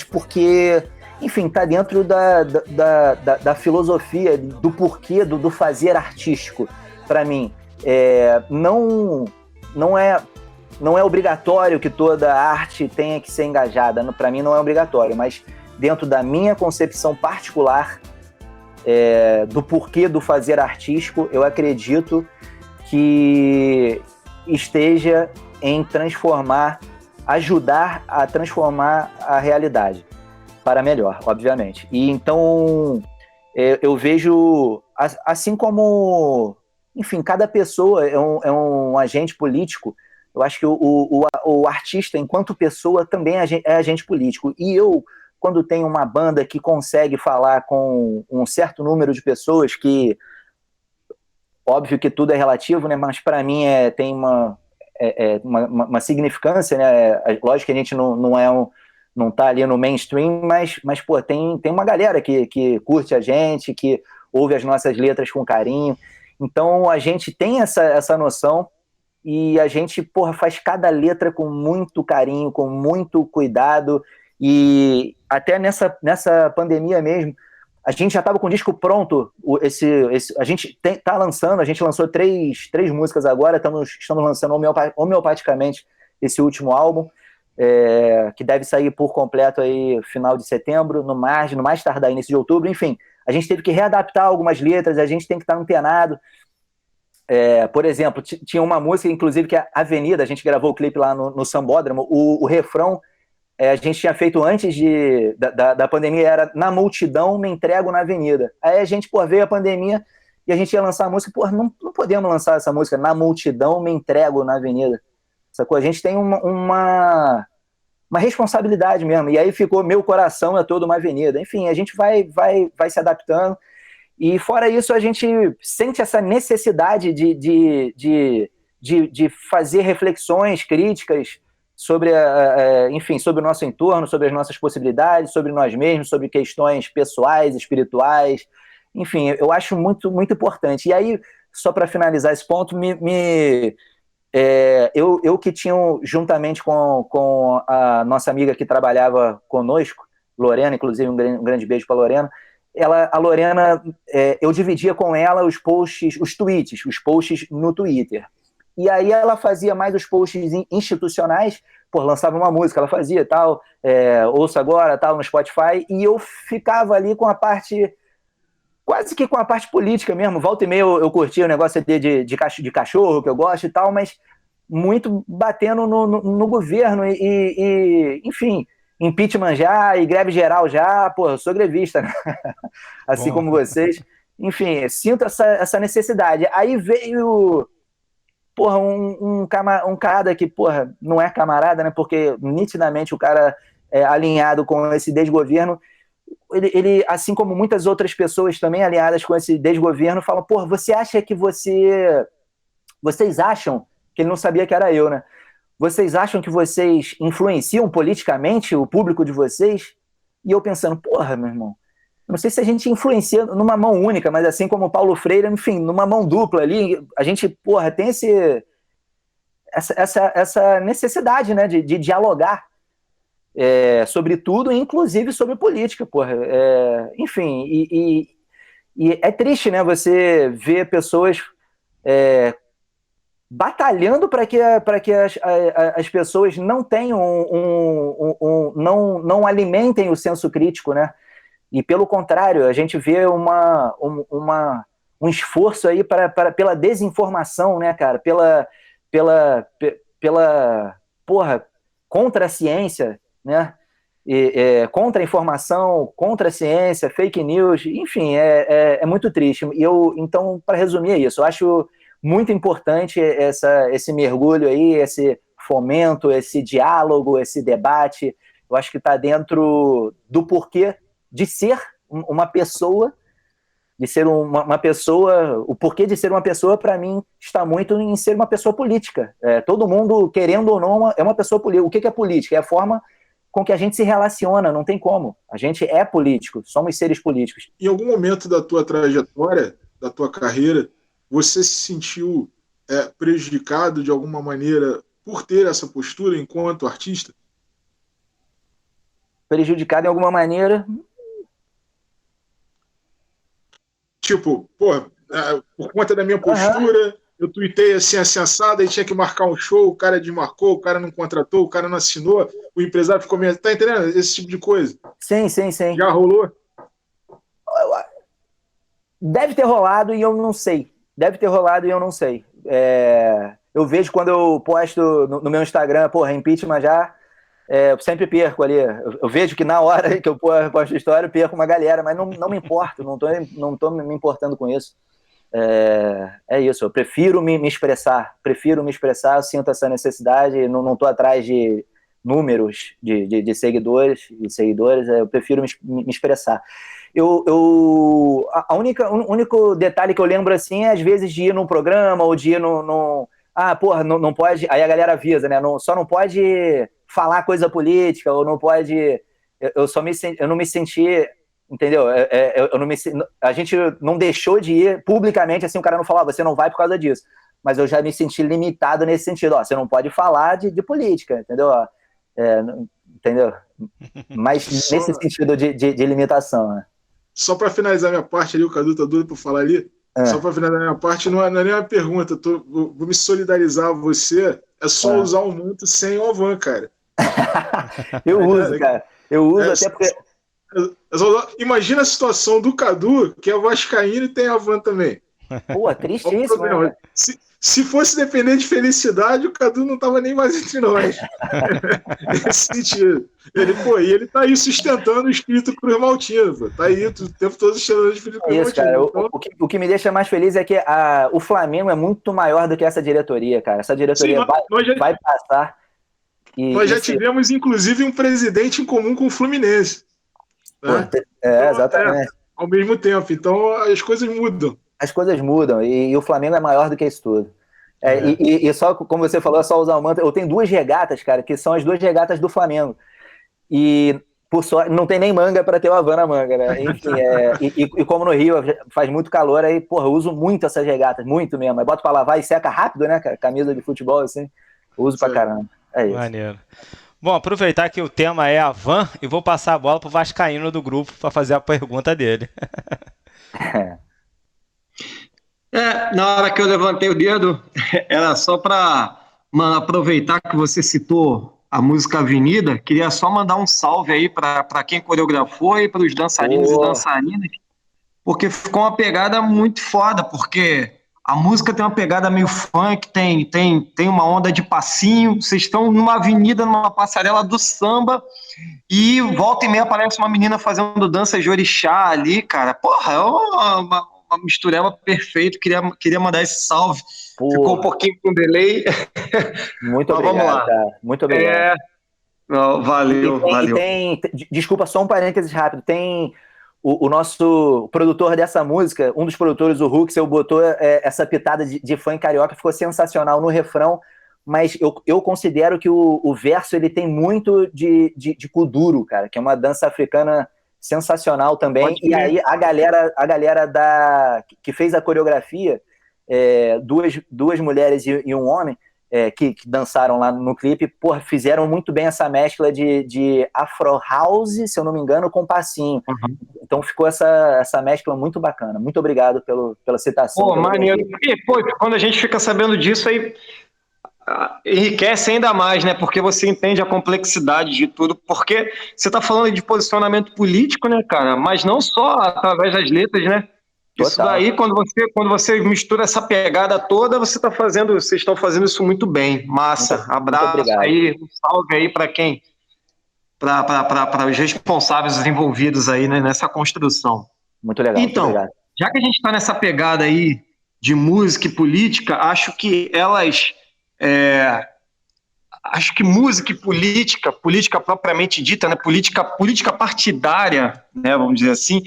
porque, enfim, está dentro da filosofia, do porquê do fazer artístico. Para mim, não é obrigatório que toda arte tenha que ser engajada. Para mim não é obrigatório, mas dentro da minha concepção particular do porquê do fazer artístico, eu acredito que esteja em ajudar a transformar a realidade para melhor, obviamente. E então eu vejo, assim como, enfim, cada pessoa é um agente político. Eu acho que o artista, enquanto pessoa, também é agente político. E eu, quando tenho uma banda que consegue falar com um certo número de pessoas, que, óbvio que tudo é relativo, né? Mas para mim tem uma significância, né? Lógico que a gente não tá ali no mainstream, mas pô, tem uma galera que curte a gente, que ouve as nossas letras com carinho. Então a gente tem essa noção. E a gente, porra, faz cada letra com muito carinho, com muito cuidado. E até nessa pandemia mesmo, a gente já estava com o disco pronto. A gente tá lançando, a gente lançou três músicas agora, estamos lançando homeopaticamente esse último álbum, que deve sair por completo aí final de setembro, no mais tardar início de outubro. Enfim, a gente teve que readaptar algumas letras, a gente tem que estar antenado. Por exemplo, tinha uma música, inclusive, que é Avenida, a gente gravou o clipe lá no Sambódromo, o refrão a gente tinha feito antes da pandemia, era Na Multidão, Me Entrego na Avenida. Aí a gente, veio a pandemia e a gente ia lançar a música, não podemos lançar essa música, Na Multidão, Me Entrego na Avenida. sacou? A gente tem uma responsabilidade mesmo, e aí ficou meu coração é toda uma avenida. Enfim, a gente vai se adaptando, e fora isso a gente sente essa necessidade de fazer reflexões críticas sobre, enfim, sobre o nosso entorno, sobre as nossas possibilidades, sobre nós mesmos, sobre questões pessoais, espirituais, enfim, eu acho muito, muito importante. E aí, só para finalizar esse ponto, eu que tinha, juntamente com a nossa amiga que trabalhava conosco, Lorena, inclusive um grande beijo para a Lorena, eu dividia com ela os posts no Twitter. E aí ela fazia mais os posts institucionais, lançava uma música, ela fazia tal, ouça agora, tal, no Spotify, e eu ficava ali com a parte, quase que com a parte política mesmo. Volta e meia eu curtia o negócio de cachorro, que eu gosto e tal, mas muito batendo no governo e enfim, impeachment já, e greve geral já, eu sou grevista, né? Assim como vocês. Enfim, sinto essa necessidade. Aí veio... um camarada que, não é camarada, né? Porque nitidamente o cara é alinhado com esse desgoverno. Ele, assim como muitas outras pessoas também alinhadas com esse desgoverno, falam, você acha que vocês acham, que ele não sabia que era eu, né? Vocês acham que vocês influenciam politicamente o público de vocês? E eu pensando, meu irmão, não sei se a gente influencia numa mão única, mas assim como o Paulo Freire, enfim, numa mão dupla ali, a gente, tem essa necessidade, né, de dialogar sobre tudo, inclusive sobre política, enfim, e é triste, né, você ver pessoas batalhando para que as pessoas não tenham não alimentem o senso crítico, né? E, pelo contrário, a gente vê um esforço aí pela desinformação, né, cara? Contra a ciência, né? Contra a informação, contra a ciência, fake news, enfim, é muito triste. E então, para resumir, é isso. Eu acho muito importante esse mergulho aí, esse fomento, esse diálogo, esse debate. Eu acho que está dentro do porquê de ser uma pessoa, o porquê de ser uma pessoa, para mim, está muito em ser uma pessoa política. Todo mundo, querendo ou não, é uma pessoa política. O que é política? É a forma com que a gente se relaciona, não tem como. A gente é político, somos seres políticos. Em algum momento da tua trajetória, da tua carreira, você se sentiu prejudicado de alguma maneira por ter essa postura enquanto artista? Prejudicado em alguma maneira? Tipo, por conta da minha postura, eu tuitei assim assado, aí tinha que marcar um show, o cara desmarcou, o cara não contratou, o cara não assinou, o empresário ficou meio... Tá entendendo? Esse tipo de coisa. Sim. Já rolou? Deve ter rolado e eu não sei. Eu vejo quando eu posto no meu Instagram, impeachment já, eu sempre perco ali. Eu vejo que na hora que eu posto história, eu perco uma galera, mas não me importo, não tô me importando com isso. É isso, eu prefiro me expressar, eu sinto essa necessidade, não tô atrás de números de seguidores e seguidoras, eu prefiro me expressar. O único detalhe que eu lembro assim é às vezes de ir num programa ou de ir não pode, aí a galera avisa, né? Só não pode falar coisa política, ou não pode. Eu não me senti, entendeu? A gente não deixou de ir publicamente, assim, o cara não falava, você não vai por causa disso. Mas eu já me senti limitado nesse sentido, você não pode falar de política, entendeu? Entendeu? Mas nesse sentido de limitação, né? Só para finalizar minha parte ali, o Cadu tá doido para falar ali. Só para finalizar minha parte, não é nem uma pergunta, vou me solidarizar a você, é só usar o manto sem o Avan, cara. Eu uso, cara. Eu uso até porque... Imagina a situação do Cadu, que é vascaíno e tem Avan também. Tristíssimo. Se fosse depender de felicidade, o Cadu não tava nem mais entre nós. Nesse sentido. Ele tá aí sustentando o espírito Cruz Maltino, pô. Tá aí o tempo todo sustentando o espírito Cruz Isso, cara. Maltino. Então, O que me deixa mais feliz é que o Flamengo é muito maior do que essa diretoria, cara. Essa diretoria sim, vai passar. Nós já tivemos, inclusive, um presidente em comum com o Fluminense. Né? Exatamente. Ao mesmo tempo. Então, as coisas mudam. As coisas mudam e o Flamengo é maior do que isso tudo. E só, como você falou, é só usar o manto. Eu tenho 2 regatas, cara, que são as 2 regatas do Flamengo. E, por sorte, não tem nem manga para ter o Havana manga, né? Enfim, e como no Rio faz muito calor, aí, porra, eu uso muito essas regatas, muito mesmo. Aí boto pra lavar e seca rápido, né, cara? Camisa de futebol, assim, eu uso pra caramba. É isso. Maneiro. Bom, aproveitar que o tema é a van e vou passar a bola pro vascaíno do grupo para fazer a pergunta dele. Na hora que eu levantei o dedo, era só para aproveitar que você citou a música Avenida, queria só mandar um salve aí para quem coreografou e para os dançarinos e dançarinas, porque ficou uma pegada muito foda, porque a música tem uma pegada meio funk, tem uma onda de passinho, vocês estão numa avenida, numa passarela do samba, e volta e meia aparece uma menina fazendo dança de orixá ali, cara. Porra, é uma mistureba perfeita, queria mandar esse salve. Porra. Ficou um pouquinho com delay. Muito obrigado, vamos lá. Cara. Muito obrigado. Valeu. Desculpa, só um parênteses rápido. Tem o nosso produtor dessa música, um dos produtores, o Huxel, botou essa pitada de funk carioca, ficou sensacional no refrão, mas eu considero que o verso ele tem muito de kuduro, cara, que é uma dança africana sensacional também. E aí a galera que fez a coreografia, duas mulheres e um homem, que dançaram lá no clipe, porra, fizeram muito bem essa mescla de Afro House, se eu não me engano, com passinho. Uhum. Então ficou essa mescla muito bacana. Muito obrigado pela citação. Pô, maneiro. E, quando a gente fica sabendo disso, aí enriquece ainda mais, né? Porque você entende a complexidade de tudo. Porque você tá falando de posicionamento político, né, cara? Mas não só através das letras, né? Isso daí, quando você mistura essa pegada toda, vocês estão fazendo isso muito bem. Massa. Abraço aí, um salve aí para quem? Para os responsáveis, os envolvidos aí, né, nessa construção. Muito legal. Então, muito legal. Já que a gente está nessa pegada aí de música e política, acho que acho que música e política propriamente dita, né, política partidária, né, vamos dizer assim,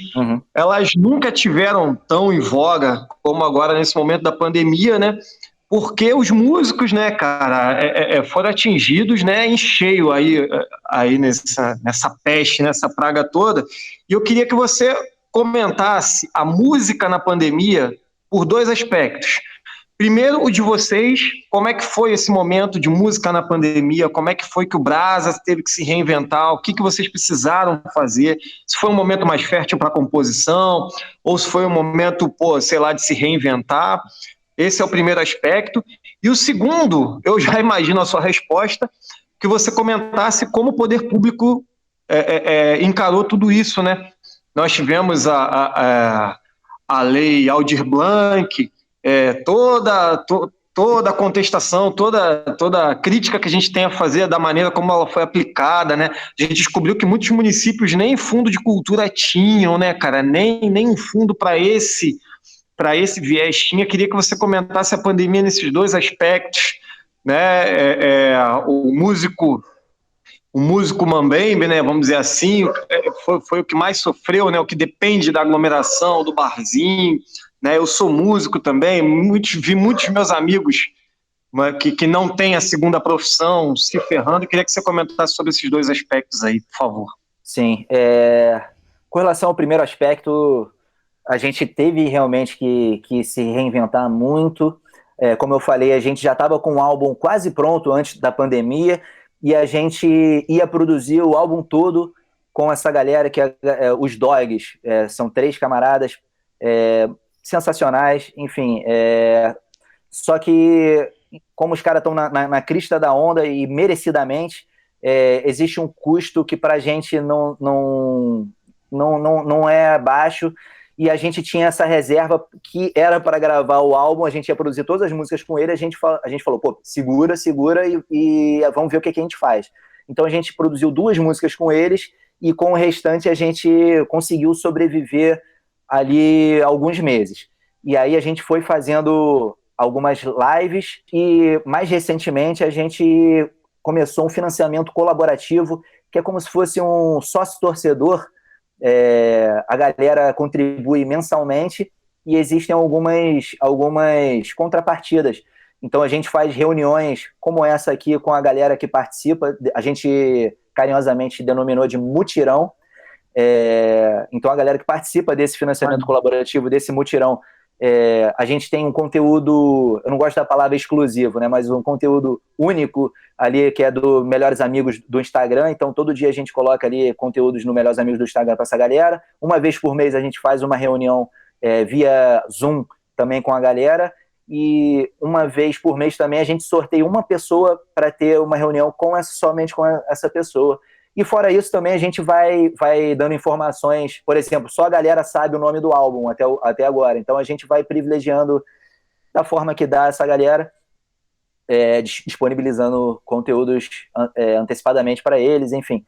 elas nunca tiveram tão em voga como agora nesse momento da pandemia, né, porque os músicos, né, cara, foram atingidos, né, em cheio aí nessa peste, nessa praga toda, e eu queria que você comentasse a música na pandemia por 2 aspectos. Primeiro, o de vocês, como é que foi esse momento de música na pandemia, como é que foi que o Brasa teve que se reinventar, o que vocês precisaram fazer, se foi um momento mais fértil para a composição, ou se foi um momento, de se reinventar. Esse é o primeiro aspecto. E o segundo, eu já imagino a sua resposta, que você comentasse como o poder público encarou tudo isso, né? Nós tivemos a lei Aldir Blanc, toda a contestação, toda a crítica que a gente tem a fazer da maneira como ela foi aplicada, né? A gente descobriu que muitos municípios nem fundo de cultura tinham, né, cara? Nem um fundo para esse viés tinha. Queria que você comentasse a pandemia nesses 2 aspectos, né? O músico mambembe, né, vamos dizer assim, foi o que mais sofreu, né, o que depende da aglomeração, do barzinho, né, eu sou músico também, vi muitos meus amigos que não têm a segunda profissão se ferrando. Eu queria que você comentasse sobre esses 2 aspectos aí, por favor. Sim, com relação ao primeiro aspecto, a gente teve realmente que se reinventar muito. Como eu falei, a gente já estava com o álbum quase pronto antes da pandemia, e a gente ia produzir o álbum todo com essa galera que os Dogs, são 3 camaradas sensacionais, enfim, só que como os caras estão na crista da onda e merecidamente, existe um custo que pra gente não é baixo, e a gente tinha essa reserva que era para gravar o álbum, a gente ia produzir todas as músicas com ele, a gente falou, pô, segura e vamos ver o que a gente faz. Então a gente produziu 2 músicas com eles, e com o restante a gente conseguiu sobreviver ali alguns meses. E aí a gente foi fazendo algumas lives, e mais recentemente a gente começou um financiamento colaborativo, que é como se fosse um sócio-torcedor. A galera contribui mensalmente e existem algumas contrapartidas. Então a gente faz reuniões como essa aqui com a galera que participa, a gente carinhosamente denominou de mutirão. Então a galera que participa desse financiamento colaborativo, desse mutirão, a gente tem um conteúdo, eu não gosto da palavra exclusivo, né, mas um conteúdo único ali, que é do Melhores Amigos do Instagram. Então todo dia a gente coloca ali conteúdos no Melhores Amigos do Instagram para essa galera. Uma vez por mês a gente faz uma reunião via Zoom também com a galera, e uma vez por mês também a gente sorteia uma pessoa para ter uma reunião somente com essa pessoa. E fora isso também a gente vai dando informações, por exemplo, só a galera sabe o nome do álbum até agora, então a gente vai privilegiando da forma que dá essa galera, disponibilizando conteúdos antecipadamente para eles, enfim.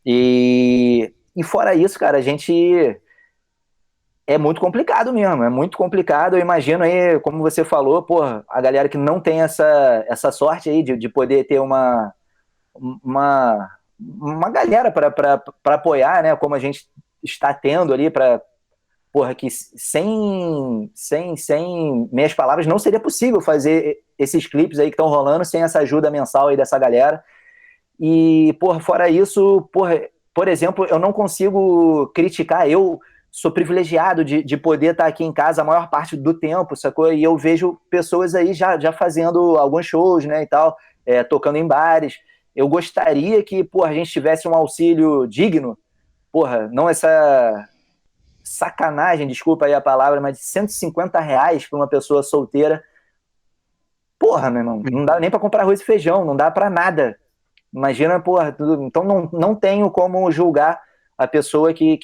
E fora isso, cara, a gente... É muito complicado mesmo, é muito complicado. Eu imagino aí, como você falou, porra, a galera que não tem essa sorte aí de poder ter uma galera para apoiar, né? Como a gente está tendo ali, porra, que sem meias palavras não seria possível fazer esses clipes aí que estão rolando sem essa ajuda mensal aí dessa galera. E, porra, fora isso, porra, por exemplo, eu não consigo criticar, eu sou privilegiado de poder estar aqui em casa a maior parte do tempo, sacou? E eu vejo pessoas aí já fazendo alguns shows, né, e tal, tocando em bares. Eu gostaria que, porra, a gente tivesse um auxílio digno, porra, não essa sacanagem, desculpa aí a palavra, mas de R$150 para uma pessoa solteira. Porra, meu irmão, não dá nem para comprar arroz e feijão, não dá para nada. Imagina, porra, então não tenho como julgar a pessoa que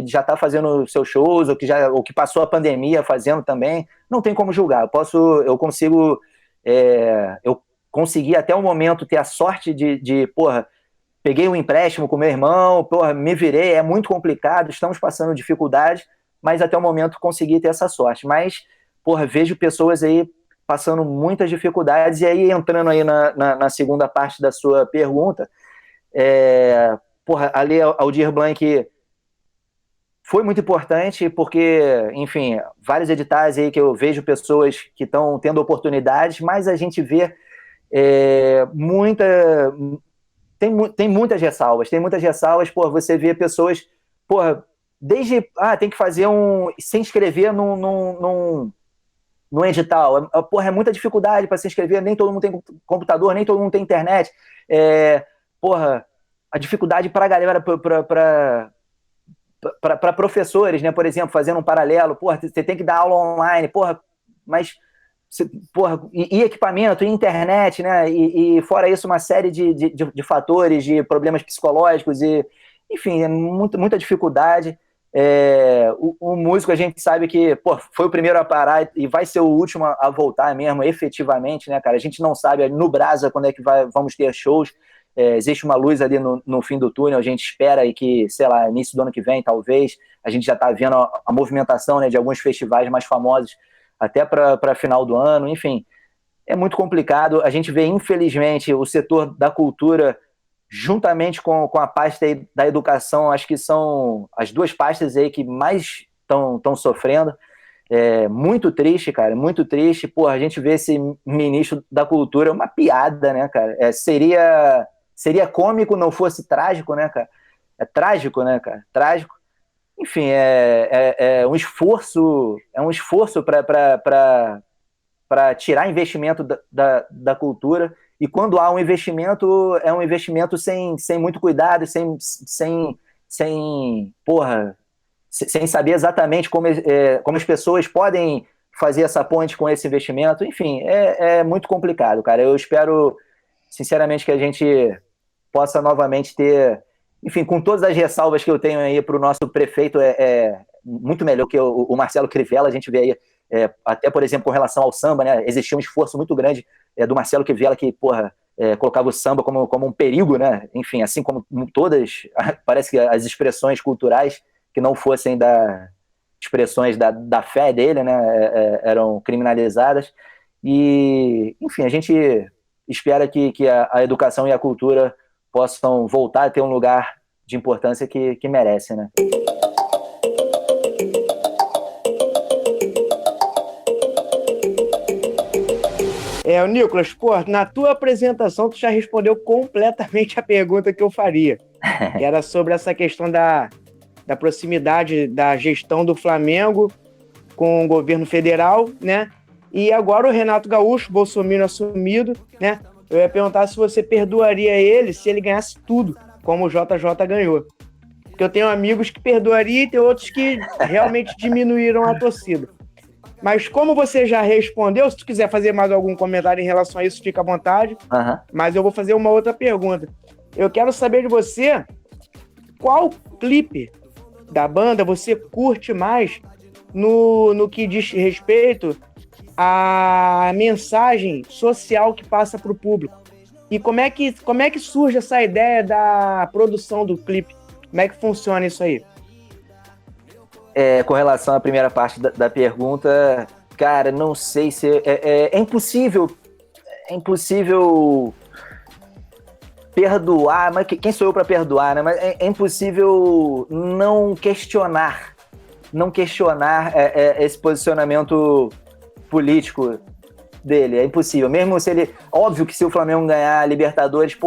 já está fazendo seus shows, ou que passou a pandemia fazendo também. Não tem como julgar. Eu consegui até o momento ter a sorte de porra, peguei um empréstimo com meu irmão, porra, me virei, é muito complicado, estamos passando dificuldade, mas até o momento consegui ter essa sorte. Mas, porra, vejo pessoas aí passando muitas dificuldades, e aí entrando aí na segunda parte da sua pergunta, porra, ali Aldir Blanc foi muito importante, porque, enfim, vários editais aí que eu vejo pessoas que estão tendo oportunidades, mas a gente vê tem muitas ressalvas, porra, você vê pessoas, porra, desde, tem que fazer se inscrever num edital, porra, é muita dificuldade para se inscrever, nem todo mundo tem computador, nem todo mundo tem internet, porra, a dificuldade para a galera, para professores, né, por exemplo, fazendo um paralelo, porra, você tem que dar aula online, porra, mas, porra, e equipamento, e internet, né, e fora isso uma série de fatores, de problemas psicológicos, e, enfim, muita dificuldade. O músico, a gente sabe que, pô, foi o primeiro a parar e vai ser o último a voltar mesmo, efetivamente, né, cara, a gente não sabe no Brasa quando é que vamos ter shows. Existe uma luz ali no fim do túnel, a gente espera aí que, sei lá, início do ano que vem, talvez, a gente já está vendo a movimentação, né, de alguns festivais mais famosos até para final do ano, enfim, é muito complicado. A gente vê, infelizmente, o setor da cultura, juntamente com a pasta aí da educação, acho que são as duas pastas aí que mais estão sofrendo. Muito triste, cara, muito triste. Porra, a gente vê esse ministro da cultura, uma piada, né, cara? Seria cômico, não fosse trágico, né, cara? É trágico, né, cara? Trágico. Enfim, é um esforço para tirar investimento da cultura, e quando há um investimento, é um investimento sem muito cuidado, sem saber exatamente como as pessoas podem fazer essa ponte com esse investimento. Enfim, é muito complicado, cara. Eu espero, sinceramente, que a gente possa novamente ter, enfim, com todas as ressalvas que eu tenho aí para o nosso prefeito, muito melhor que o Marcelo Crivella. A gente vê aí, até, por exemplo, com relação ao samba, né? Existia um esforço muito grande do Marcelo Crivella, que, colocava o samba como um perigo, né? Enfim, assim como todas, parece que as expressões culturais que não fossem expressões da fé dele, né? Eram criminalizadas. E, enfim, a gente espera que a educação e a cultura possam voltar a ter um lugar de importância que merece, né? O Nicolas, na tua apresentação tu já respondeu completamente a pergunta que eu faria, que era sobre essa questão da proximidade da gestão do Flamengo com o governo federal, né? E agora o Renato Gaúcho, bolsominion assumido, né? Eu ia perguntar se você perdoaria ele se ele ganhasse tudo, como o JJ ganhou. Porque eu tenho amigos que perdoariam e tem outros que realmente diminuíram a torcida. Mas como você já respondeu, se tu quiser fazer mais algum comentário em relação a isso, fica à vontade. Uhum. Mas eu vou fazer uma outra pergunta. Eu quero saber de você qual clipe da banda você curte mais no que diz respeito à mensagem social que passa para o público. E como é que surge essa ideia da produção do clipe? Como é que funciona isso aí? Com relação à primeira parte da pergunta, cara, não sei se... É impossível perdoar, mas quem sou eu para perdoar, né? Mas é impossível não questionar esse posicionamento político dele, é impossível. Mesmo se ele... Óbvio que se o Flamengo ganhar a Libertadores,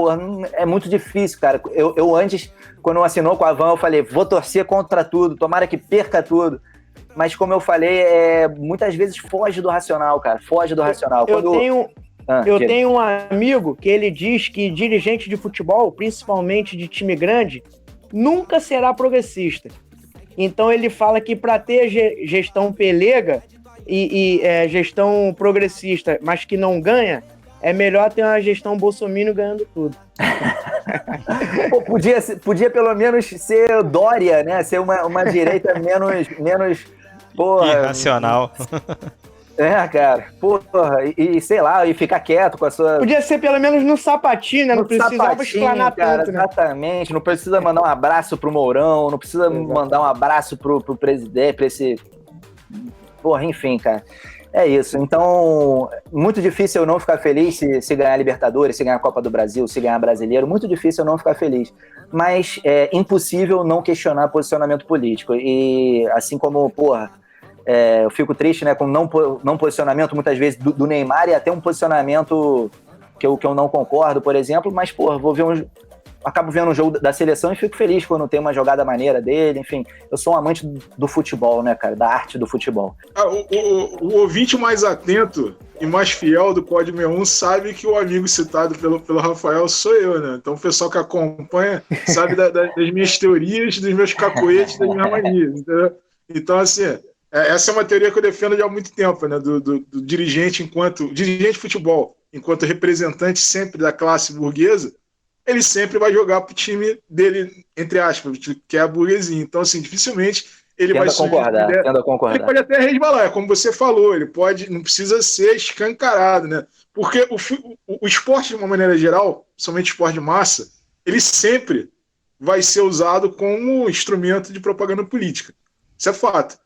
é muito difícil, cara. Eu antes, quando assinou com a Van, eu falei, vou torcer contra tudo, tomara que perca tudo. Mas como eu falei, muitas vezes foge do racional, cara. Foge do racional. Eu tenho um amigo que ele diz que dirigente de futebol, principalmente de time grande, nunca será progressista. Então ele fala que para ter gestão pelega e gestão progressista, mas que não ganha, é melhor ter uma gestão bolsominion ganhando tudo. Pô, podia pelo menos ser Dória, né? Ser uma direita menos porra, irracional. Cara, porra, e sei lá, e ficar quieto com a sua... Podia ser pelo menos no sapatinho, né? Não precisava explanar tanto, né? Exatamente, não precisa mandar um abraço pro Mourão, não precisa mandar um abraço pro presidente, pra esse... Porra, enfim, cara. É isso. Então, muito difícil eu não ficar feliz se ganhar Libertadores, se ganhar a Copa do Brasil, se ganhar Brasileiro. Muito difícil eu não ficar feliz. Mas é impossível não questionar posicionamento político. E assim como, eu fico triste, né, com não posicionamento, muitas vezes, do Neymar e até um posicionamento que eu não concordo, por exemplo. Mas, acabo vendo um jogo da seleção e fico feliz quando tem uma jogada maneira dele, enfim. Eu sou um amante do futebol, né, cara? Da arte do futebol. O ouvinte mais atento e mais fiel do Pod 61 sabe que o amigo citado pelo Rafael sou eu, né? Então o pessoal que acompanha sabe das minhas teorias, dos meus cacoetes, das minhas manias, entendeu? Então, assim, essa é uma teoria que eu defendo já há muito tempo, né? Do dirigente dirigente de futebol, enquanto representante sempre da classe burguesa, ele sempre vai jogar pro time dele, entre aspas, que é a burguesia. Então, assim, dificilmente ele vai concordar. Ele pode até resvalar, como você falou, não precisa ser escancarado, né? Porque o esporte, de uma maneira geral, somente esporte de massa, ele sempre vai ser usado como instrumento de propaganda política. Isso é fato.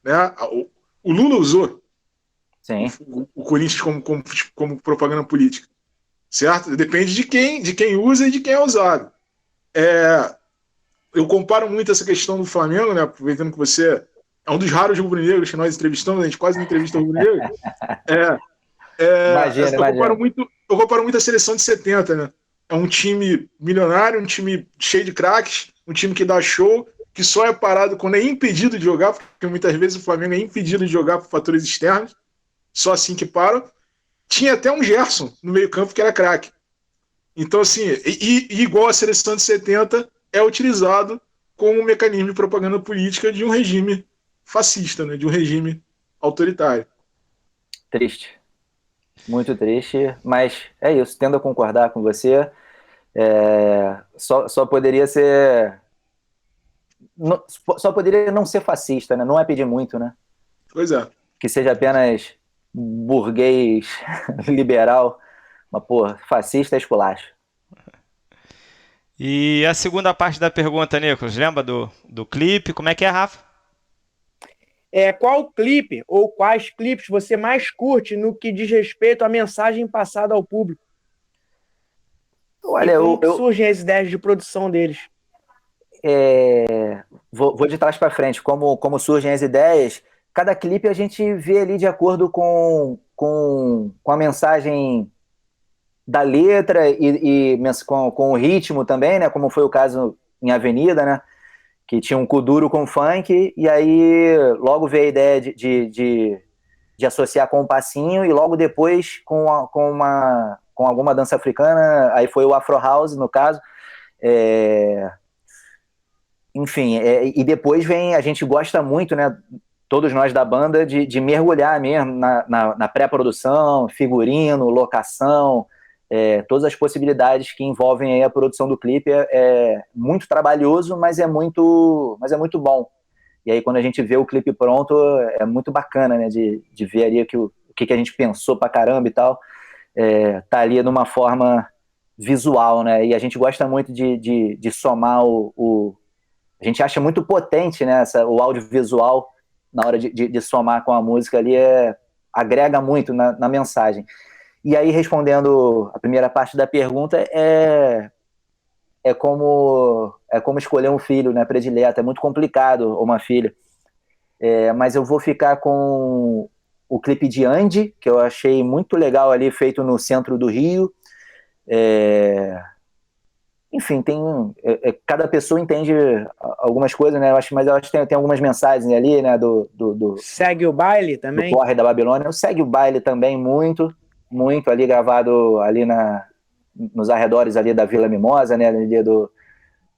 Né? O Lula usou o Corinthians como propaganda política. Certo? Depende de quem usa e de quem é usado. Eu comparo muito essa questão do Flamengo, né? Aproveitando que você é um dos raros rubro-negros que nós entrevistamos, a gente quase não entrevista rubro-negro. Eu comparo muito a seleção de 70, né? É um time milionário, um time cheio de craques, um time que dá show, que só é parado quando é impedido de jogar, porque muitas vezes o Flamengo é impedido de jogar por fatores externos, só assim que param. Tinha até um Gerson no meio-campo que era craque. Então, assim, igual a seleção de 70, é utilizado como um mecanismo de propaganda política de um regime fascista, né? De um regime autoritário. Triste. Muito triste, mas é isso. Tendo a concordar com você, só poderia ser só poderia não ser fascista, né? Não é pedir muito, né? Pois é. Que seja apenas burguês liberal, mas, pô, fascista é esculacho. E a segunda parte da pergunta, Nicolas, lembra do clipe? Como é que é, Rafa? Qual clipe ou quais clipes você mais curte no que diz respeito à mensagem passada ao público? Olha, como surgem as ideias de produção deles? Vou de trás para frente. Como surgem as ideias, cada clipe a gente vê ali de acordo com a mensagem da letra e com o ritmo também, né? Como foi o caso em Avenida, né? Que tinha um kuduro com funk, e aí logo veio a ideia de associar com o passinho, e logo depois com alguma dança africana, aí foi o Afro House, no caso. Enfim, e depois vem, a gente gosta muito, né, todos nós da banda, de mergulhar mesmo na pré-produção, figurino, locação, todas as possibilidades que envolvem aí a produção do clipe. É muito trabalhoso, mas é muito bom. E aí quando a gente vê o clipe pronto, é muito bacana, né, de ver ali o que a gente pensou pra caramba e tal, tá ali numa forma visual, né, e a gente gosta muito de somar a gente acha muito potente, né, o audiovisual na hora de somar com a música ali, agrega muito na mensagem. E aí, respondendo a primeira parte da pergunta, é como escolher um filho, né, predileto. É muito complicado, uma filha. Mas eu vou ficar com o clipe de Andy, que eu achei muito legal ali, feito no centro do Rio. Enfim, cada pessoa entende algumas coisas, né? Mas eu acho que tem algumas mensagens ali, né? Segue o Baile também? Do Corre da Babilônia. Segue o Baile também muito ali, gravado ali nos arredores ali da Vila Mimosa, né? Ali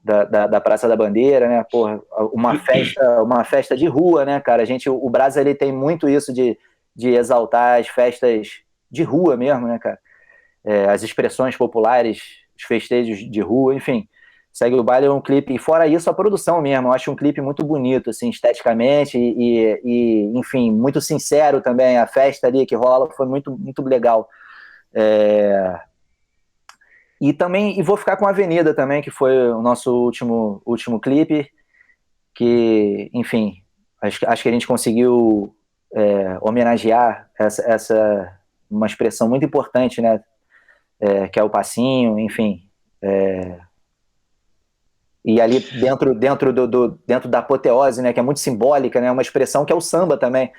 da Praça da Bandeira, né? Porra, uma festa de rua, né, cara? O Brasa, ele tem muito isso de exaltar as festas de rua mesmo, né, cara? As expressões populares, os festejos de rua, enfim. Segue o Baile é um clipe, e fora isso, a produção mesmo, eu acho um clipe muito bonito, assim, esteticamente, e enfim, muito sincero também. A festa ali que rola foi muito, muito legal. E vou ficar com a Avenida também, que foi o nosso último clipe, que, enfim, acho que a gente conseguiu homenagear uma expressão muito importante, né, que é o passinho, enfim, e ali dentro da apoteose, né, que é muito simbólica, né, uma expressão que é o samba também,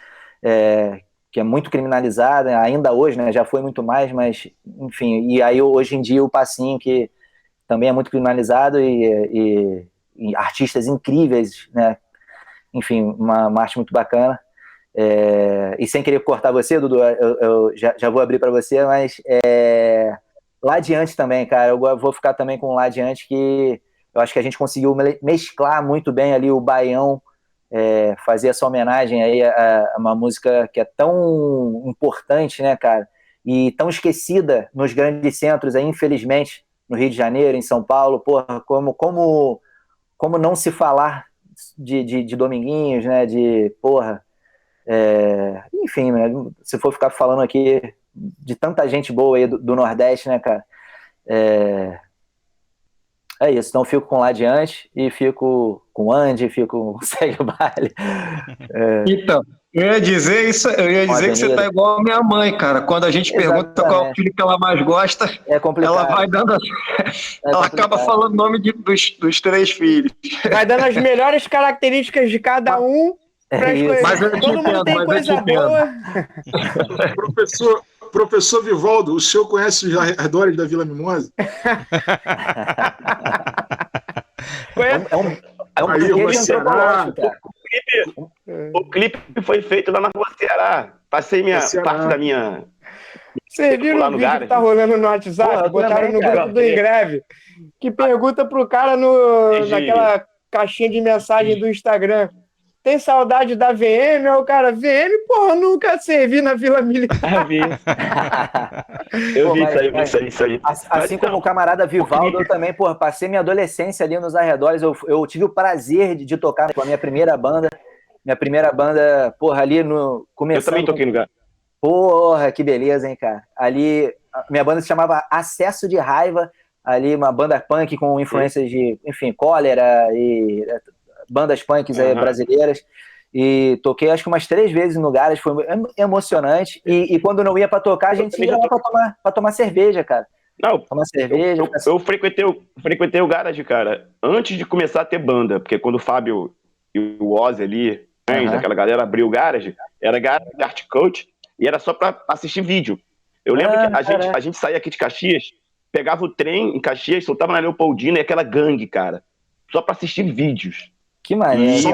que é muito criminalizada ainda hoje, né, já foi muito mais, mas enfim, e aí hoje em dia o passinho, que também é muito criminalizado, e artistas incríveis, né, enfim, uma arte muito bacana. E sem querer cortar você, Dudu, eu já vou abrir para você, mas Lá Adiante também, cara, eu vou ficar também com Lá Adiante, que eu acho que a gente conseguiu mesclar muito bem ali o baião, fazer essa homenagem aí a uma música que é tão importante, né, cara, e tão esquecida nos grandes centros aí, infelizmente, no Rio de Janeiro, em São Paulo. Porra, como não se falar de Dominguinhos, né, enfim, né, se for ficar falando aqui de tanta gente boa aí do Nordeste, né, cara, é isso. Então fico com Lá Adiante, e fico com Andy, fico com Segue o Baile. Então, eu ia dizer que você tá igual a minha mãe, cara. Quando a gente pergunta qual é o filho que ela mais gosta, ela vai dando. Ela acaba falando o nome dos 3 filhos. Vai dando as melhores características de cada um. Mas eu te Todo mundo tem coisa boa. Professor Vivaldo, o senhor conhece os arredores da Vila Mimosa? O clipe foi feito lá na Rua Ceará. Passei parte da minha... Vocês viram o vídeo que tá rolando no WhatsApp? Botaram no grupo do Ingreve, que pergunta pro cara naquela caixinha de mensagem do Instagram: Tem saudade da VM? Aí o cara, VM, porra, nunca servi na Vila Militar. Eu vi isso aí. Assim como o camarada Vivaldo, eu também, porra, passei minha adolescência ali nos arredores. Eu tive o prazer de tocar com a minha primeira banda. Minha primeira banda, porra, ali no... Começando... Eu também toquei no lugar. Porra, que beleza, hein, cara. Ali, minha banda se chamava Acesso de Raiva. Ali, uma banda punk com influências de, enfim, Cólera e bandas punks brasileiras. E toquei acho que umas 3 vezes em lugares, foi emocionante. E quando não ia pra tocar, a gente ia lá pra tomar cerveja, cara. Não, tomar cerveja. Eu frequentei o garage, cara, antes de começar a ter banda, porque quando o Fábio e o Ozzy ali, aquela galera abriu o garage, era garage de art coach, e era só pra assistir vídeo. Eu lembro que a gente saía aqui de Caxias, pegava o trem em Caxias, soltava na Leopoldina e aquela gangue, cara, só pra assistir vídeos. Que maneiro.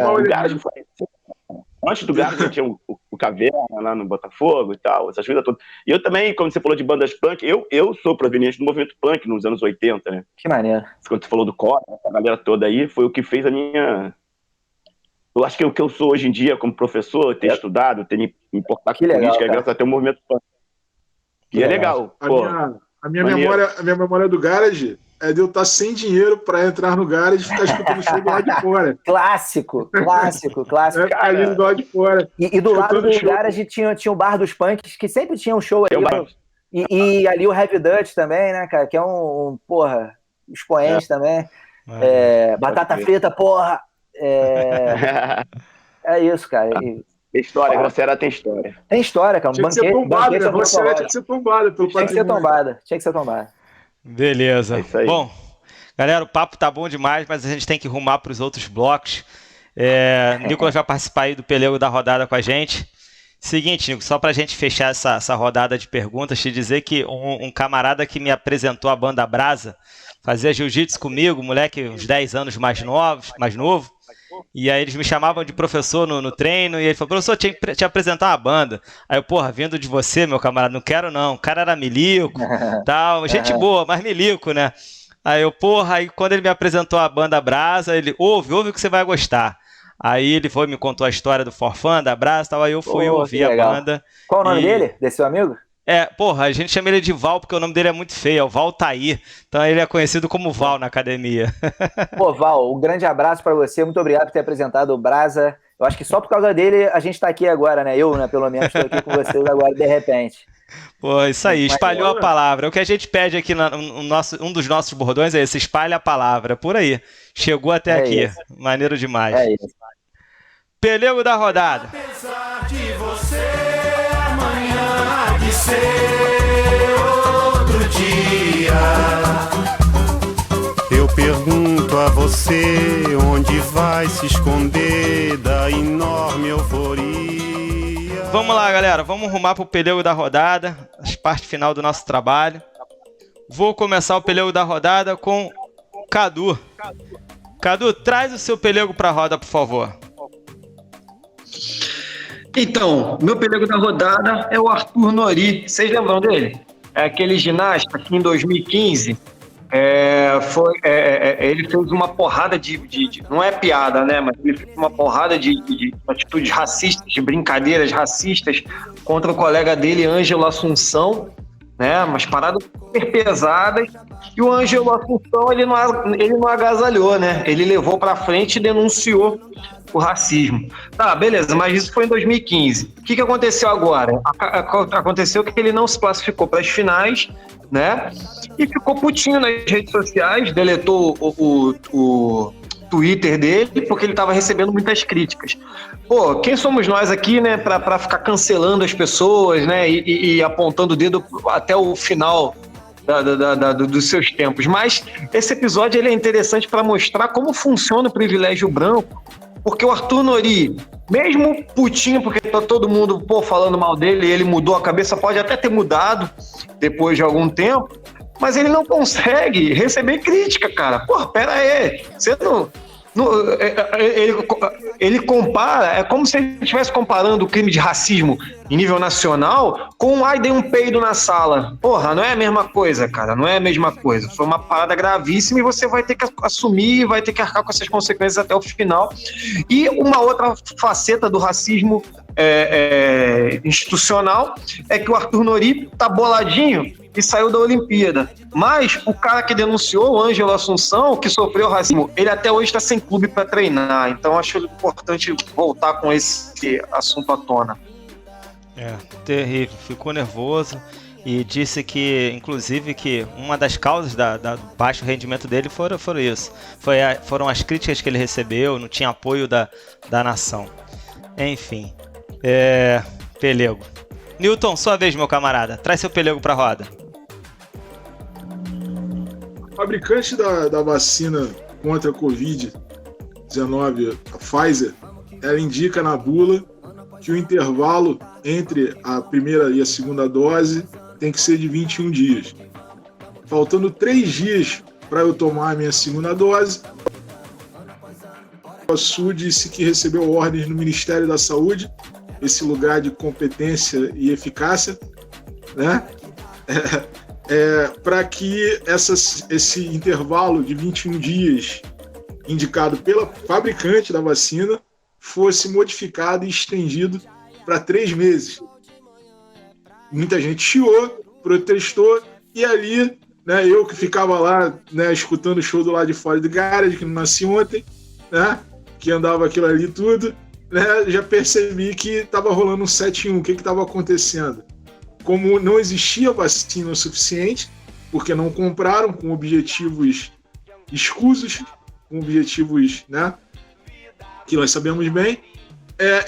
Antes do garage tinha o Caverna lá no Botafogo e tal, essas coisas todas. E eu também, como você falou de bandas punk, eu sou proveniente do movimento punk nos anos 80, né? Que maneiro. Quando você falou do Cora, essa galera toda aí, foi o que fez a minha... Eu acho que o que eu sou hoje em dia como professor, ter estudado, ter me importado com política, é graças a ter o movimento punk. E é legal. A minha memória do garage é de eu estar sem dinheiro para entrar no garage e ficar escutando o show do lado de fora. Clássico. Ali do lado de fora. E do lado do garage tinha o bar dos punks, que sempre tinha um show ali. E ali o Heavy Dutch também, né, cara? Que é um porra, expoente também. Batata frita, porra! É isso, cara. Tem história, Grosseira tem história. Tem história, cara. Tinha que ser tombada, né? Grosseira tinha que ser tombada pelo patrimônio. Tinha que ser tombada. Beleza. Bom, galera, o papo tá bom demais, mas a gente tem que rumar para os outros blocos. Nicolas vai participar aí do Pelego da Rodada com a gente. Seguinte, Nico, só pra gente fechar essa rodada de perguntas, te dizer que um camarada que me apresentou a banda Brasa fazia jiu-jitsu comigo, moleque uns 10 anos mais novo, e aí eles me chamavam de professor no treino, e ele falou, professor, tinha que te apresentar uma banda. Aí eu, porra, vindo de você, meu camarada, não quero não, o cara era milico, tal, gente boa, mas milico, né? Aí eu, porra, aí quando ele me apresentou a banda Brasa, ele, ouve o que você vai gostar. Aí ele foi me contou a história do Forfã, da Brasa, tal, aí eu fui ouvir a banda. Qual o nome dele, desse seu amigo? Porra, a gente chama ele de Val, porque o nome dele é muito feio, é o Valtair. Então ele é conhecido como Val na academia. Pô, Val, um grande abraço pra você, muito obrigado por ter apresentado o Brasa. Eu acho que só por causa dele a gente tá aqui agora, né? Eu, né, pelo menos, tô aqui com vocês agora, de repente. Pô, isso aí, espalhou a palavra. O que a gente pede aqui, um dos nossos bordões é esse, espalha a palavra, por aí. Chegou até aqui, isso. Maneiro demais. É isso. Pelego da Rodada. Apesar de você, amanhã há de ser outro dia. Eu pergunto a você onde vai se esconder da enorme euforia. Vamos lá, galera, vamos rumar pro Pelego da Rodada, a parte final do nosso trabalho. Vou começar o Pelego da Rodada com Cadu. Cadu, traz o seu pelego pra roda, por favor. Então, meu pelego da rodada é o Arthur Nori. Vocês lembram dele? É aquele ginasta que em 2015 ele fez uma porrada de não é piada, né? Mas ele fez uma porrada de atitudes racistas, de brincadeiras racistas contra o colega dele, Ângelo Assunção, né? Umas paradas super pesadas. E o Ângelo Assunção, ele não agasalhou, né? Ele levou pra frente e denunciou o racismo. Tá, beleza, mas isso foi em 2015. O que aconteceu agora? Aconteceu que ele não se classificou para as finais, né? E ficou putinho nas redes sociais, deletou o Twitter dele, porque ele estava recebendo muitas críticas. Pô, quem somos nós aqui, né, para ficar cancelando as pessoas, né, e apontando o dedo até o final dos seus tempos. Mas esse episódio ele é interessante para mostrar como funciona o privilégio branco, porque o Arthur Nori, mesmo putinho, porque tá todo mundo falando mal dele, ele mudou a cabeça, pode até ter mudado depois de algum tempo, mas ele não consegue receber crítica, cara. Pô, pera aí, você Ele compara, é como se ele estivesse comparando o crime de racismo em nível nacional com ai, dei um peido na sala. Porra, não é a mesma coisa, cara, não é a mesma coisa. Foi uma parada gravíssima e você vai ter que assumir, vai ter que arcar com essas consequências até o final. E uma outra faceta do racismo institucional é que o Arthur Nori tá boladinho e saiu da Olimpíada. Mas o cara que denunciou, o Ângelo Assunção, que sofreu racismo, ele até hoje está sem clube para treinar. Então acho importante voltar com esse assunto à tona. Terrível. Ficou nervoso e disse que, inclusive, que uma das causas do baixo rendimento dele foram isso. Foram as críticas que ele recebeu, não tinha apoio da nação. Enfim. Pelego. Newton, sua vez, meu camarada. Traz seu pelego pra roda. O fabricante da vacina contra a Covid-19, a Pfizer, ela indica na bula que o intervalo entre a primeira e a segunda dose tem que ser de 21 dias. Faltando 3 dias para eu tomar a minha segunda dose, a SUS disse que recebeu ordens no Ministério da Saúde, esse lugar de competência e eficácia, né? Para que esse intervalo de 21 dias indicado pela fabricante da vacina fosse modificado e estendido para 3 meses. Muita gente chiou, protestou, e ali, né, eu que ficava lá, né, escutando o show do lado de fora do garage, que não nasci ontem, né, que andava aquilo ali tudo, né, já percebi que estava rolando um 7-1. O que estava acontecendo? Como não existia vacina o suficiente, porque não compraram com objetivos escusos, com objetivos, né, que nós sabemos bem,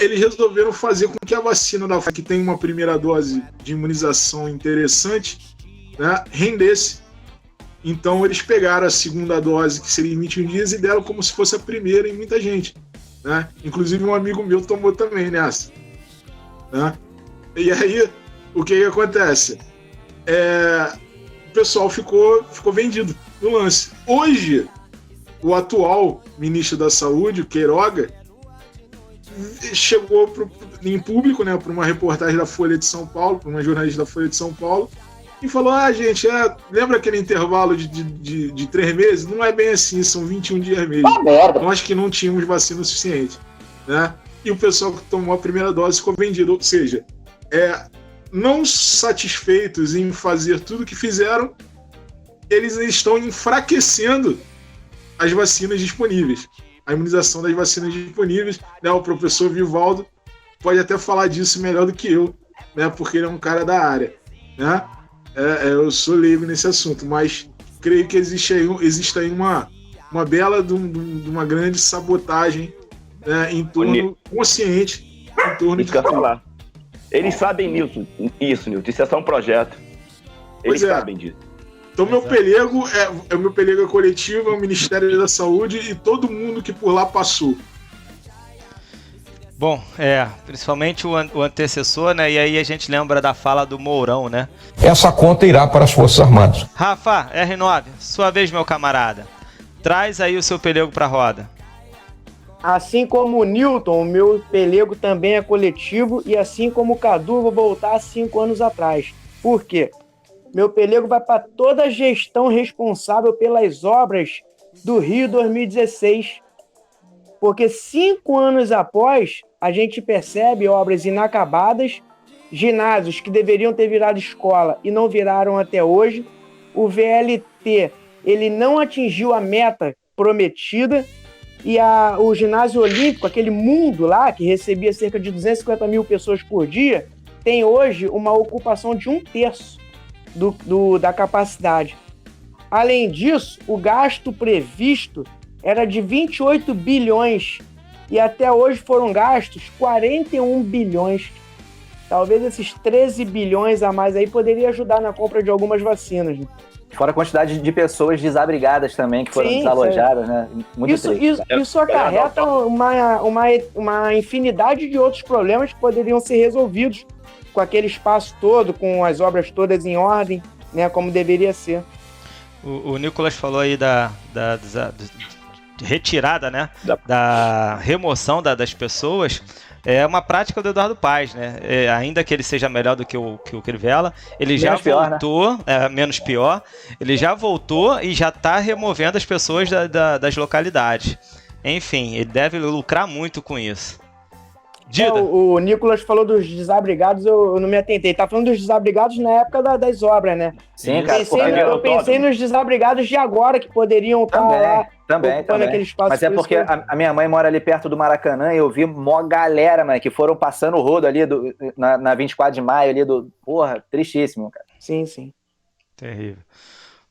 eles resolveram fazer com que a vacina da Pfizer, que tem uma primeira dose de imunização interessante, né, rendesse. Então eles pegaram a segunda dose, que seria em 21 dias, e deram como se fosse a primeira em muita gente, né? Inclusive um amigo meu tomou também nessa, né? E aí, o que acontece? O pessoal ficou vendido no lance. Hoje, o atual ministro da Saúde, o Queiroga, chegou em público, né, para uma reportagem da Folha de São Paulo, para uma jornalista da Folha de São Paulo, e falou: gente, lembra aquele intervalo de 3 meses? Não é bem assim, são 21 dias mesmo. Nós que não tínhamos vacina suficiente, né? E o pessoal que tomou a primeira dose ficou vendido. Ou seja, não satisfeitos em fazer tudo o que fizeram, eles estão enfraquecendo as vacinas disponíveis, a imunização das vacinas disponíveis, né? O professor Vivaldo pode até falar disso melhor do que eu, né? Porque ele é um cara da área, né? Eu sou leigo nesse assunto, mas creio que existe aí uma bela de uma grande sabotagem, né, em torno consciente, em torno de falar. Eles sabem isso, Nilton. Isso é só um projeto. Eles sabem disso. Então meu pelego é coletivo, é o Ministério da Saúde e todo mundo que por lá passou. Bom, principalmente o antecessor, né? E aí a gente lembra da fala do Mourão, né? Essa conta irá para as Forças Armadas. Rafa, R9, sua vez, meu camarada. Traz aí o seu pelego pra roda. Assim como o Newton, o meu pelego também é coletivo, e assim como o Cadu, vou voltar 5 anos atrás. Por quê? Meu pelego vai para toda a gestão responsável pelas obras do Rio 2016. Porque 5 anos após, a gente percebe obras inacabadas, ginásios que deveriam ter virado escola e não viraram até hoje. O VLT, ele não atingiu a meta prometida, e o ginásio olímpico, aquele mundo lá, que recebia cerca de 250 mil pessoas por dia, tem hoje uma ocupação de 1/3 da capacidade. Além disso, o gasto previsto era de 28 bilhões e até hoje foram gastos 41 bilhões. Talvez esses 13 bilhões a mais aí poderia ajudar na compra de algumas vacinas, né? Fora a quantidade de pessoas desabrigadas também que foram desalojadas, né? Muito isso acarreta uma infinidade de outros problemas que poderiam ser resolvidos com aquele espaço todo, com as obras todas em ordem, né? Como deveria ser. O Nicolas falou aí retirada, né, da remoção das pessoas, é uma prática do Eduardo Paes, né? Ainda que ele seja melhor do que o Crivella, ele Menos já pior, voltou, menos pior, ele já voltou e já está removendo as pessoas das localidades. Enfim, ele deve lucrar muito com isso. O Nicolas falou dos desabrigados, eu não me atentei. Tá falando dos desabrigados na época das obras, né? Sim, cara. Eu pensei nos desabrigados de agora, que poderiam estar lá. Também. Aquele espaço. Mas é porque a minha mãe mora ali perto do Maracanã e eu vi mó galera, mano, que foram passando o rodo ali na 24 de maio ali Porra, tristíssimo, cara. Sim. Terrível.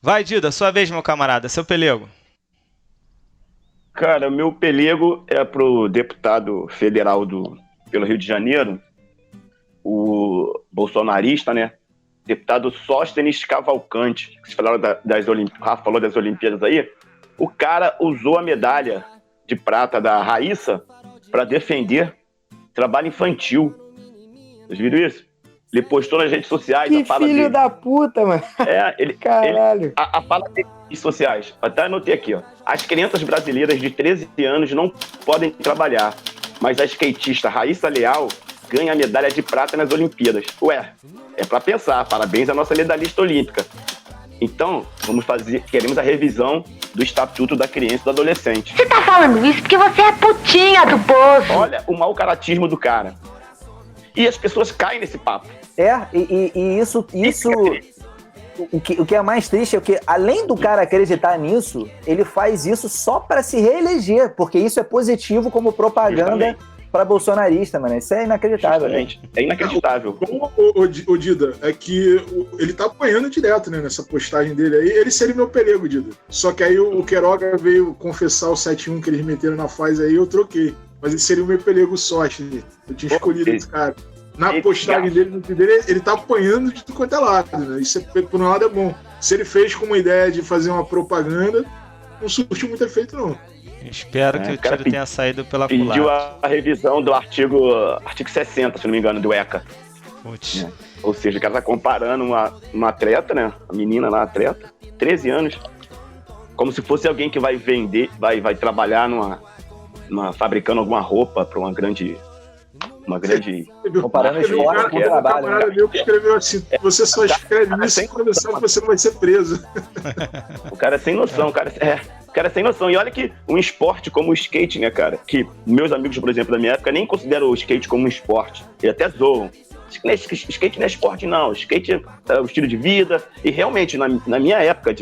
Vai, Dida, sua vez, meu camarada, seu pelego. Cara, meu pelego é pro deputado federal pelo Rio de Janeiro, o bolsonarista, né? Deputado Sóstenes Cavalcante. Vocês falaram o Rafa falou das Olimpíadas aí. O cara usou a medalha de prata da Raíssa para defender trabalho infantil. Vocês viram isso? Ele postou nas redes sociais que a fala filho dele. Da puta, mano. Caralho. A fala dele nas redes sociais. Até anotei aqui, ó. As crianças brasileiras de 13 anos não podem trabalhar, mas a skatista Raíssa Leal ganha a medalha de prata nas Olimpíadas. Ué, é pra pensar. Parabéns à nossa medalhista olímpica. Então, queremos a revisão do Estatuto da Criança e do Adolescente. Você tá falando isso porque você é putinha do povo. Olha o mau caratismo do cara. E as pessoas caem nesse papo. E isso o que é mais triste é que, além do cara acreditar nisso, ele faz isso só pra se reeleger, porque isso é positivo como propaganda pra bolsonarista, mano. Isso é inacreditável. Né? É inacreditável. O Dida, é que ele tá apanhando direto, né, nessa postagem dele aí. Ele seria meu pelego, Dida. Só que aí o Queiroga veio confessar o 7-1 que eles meteram na fase aí, eu troquei. Mas ele seria o meu pelego sorte, né? Eu tinha escolhido esse cara. Na postagem dele, no dele, ele tá apanhando de tudo quanto é lado, né? Isso, por um lado, é bom. Se ele fez com uma ideia de fazer uma propaganda, não surtiu muito efeito, não. Espero que o tiro tenha saído pela culatra. Pediu a revisão do artigo 60, se não me engano, do ECA. Putz. Ou seja, o cara tá comparando uma atleta, né? A menina lá, atleta, 13 anos, como se fosse alguém que vai vender, vai trabalhar fabricando alguma roupa para uma grande comparando esporte com trabalho. Um camarada meu que escreveu assim: você só escreve isso quando sabe que você não vai ser preso. O cara é sem noção, o cara é sem noção. E olha que um esporte como o skate, né, cara, que meus amigos, por exemplo, da minha época, nem consideram o skate como um esporte. Eles até zoam. Skate não é esporte, não. Skate é um estilo de vida. E realmente, na minha época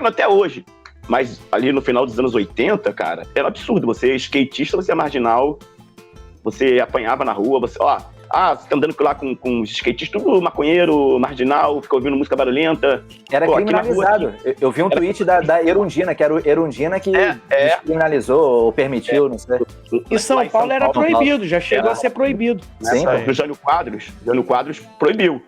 até hoje, mas ali no final dos anos 80, cara, era um absurdo. Você é skatista, você é marginal, você apanhava na rua, você tá andando lá com os skatistas, tudo maconheiro, marginal, fica ouvindo música barulhenta. Era criminalizado. Eu vi um tweet da Erundina, que era o Erundina que descriminalizou ou permitiu, não sei. E São Paulo era proibido, já chegou a ser proibido. Sim, o Jânio Quadros proibiu.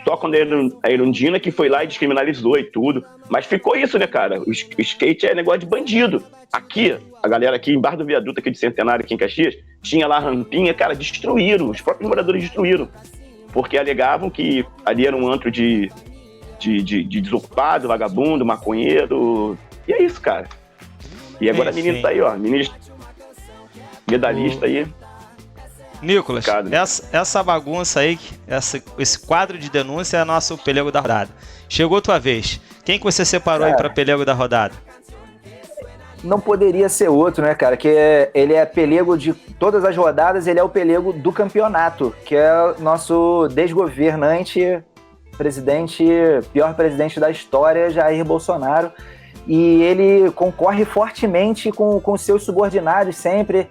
Só quando a Erundina que foi lá e descriminalizou e tudo. Mas ficou isso, né, cara? O skate é negócio de bandido. Aqui, a galera aqui embaixo do viaduto aqui de Centenário, aqui em Caxias, tinha lá a rampinha, cara, destruíram. Os próprios moradores destruíram. Porque alegavam que ali era um antro de desocupado, vagabundo, maconheiro. E é isso, cara. E agora a menina tá aí, ó. Menina medalhista aí. Nicolas, essa bagunça aí, esse quadro de denúncia é nosso pelego da rodada. Chegou a tua vez. Quem que você separou aí pra pelego da rodada? Não poderia ser outro, né, cara? Que ele é pelego de todas as rodadas, ele é o pelego do campeonato, que é nosso desgovernante pior presidente da história, Jair Bolsonaro. E ele concorre fortemente com seus subordinados sempre,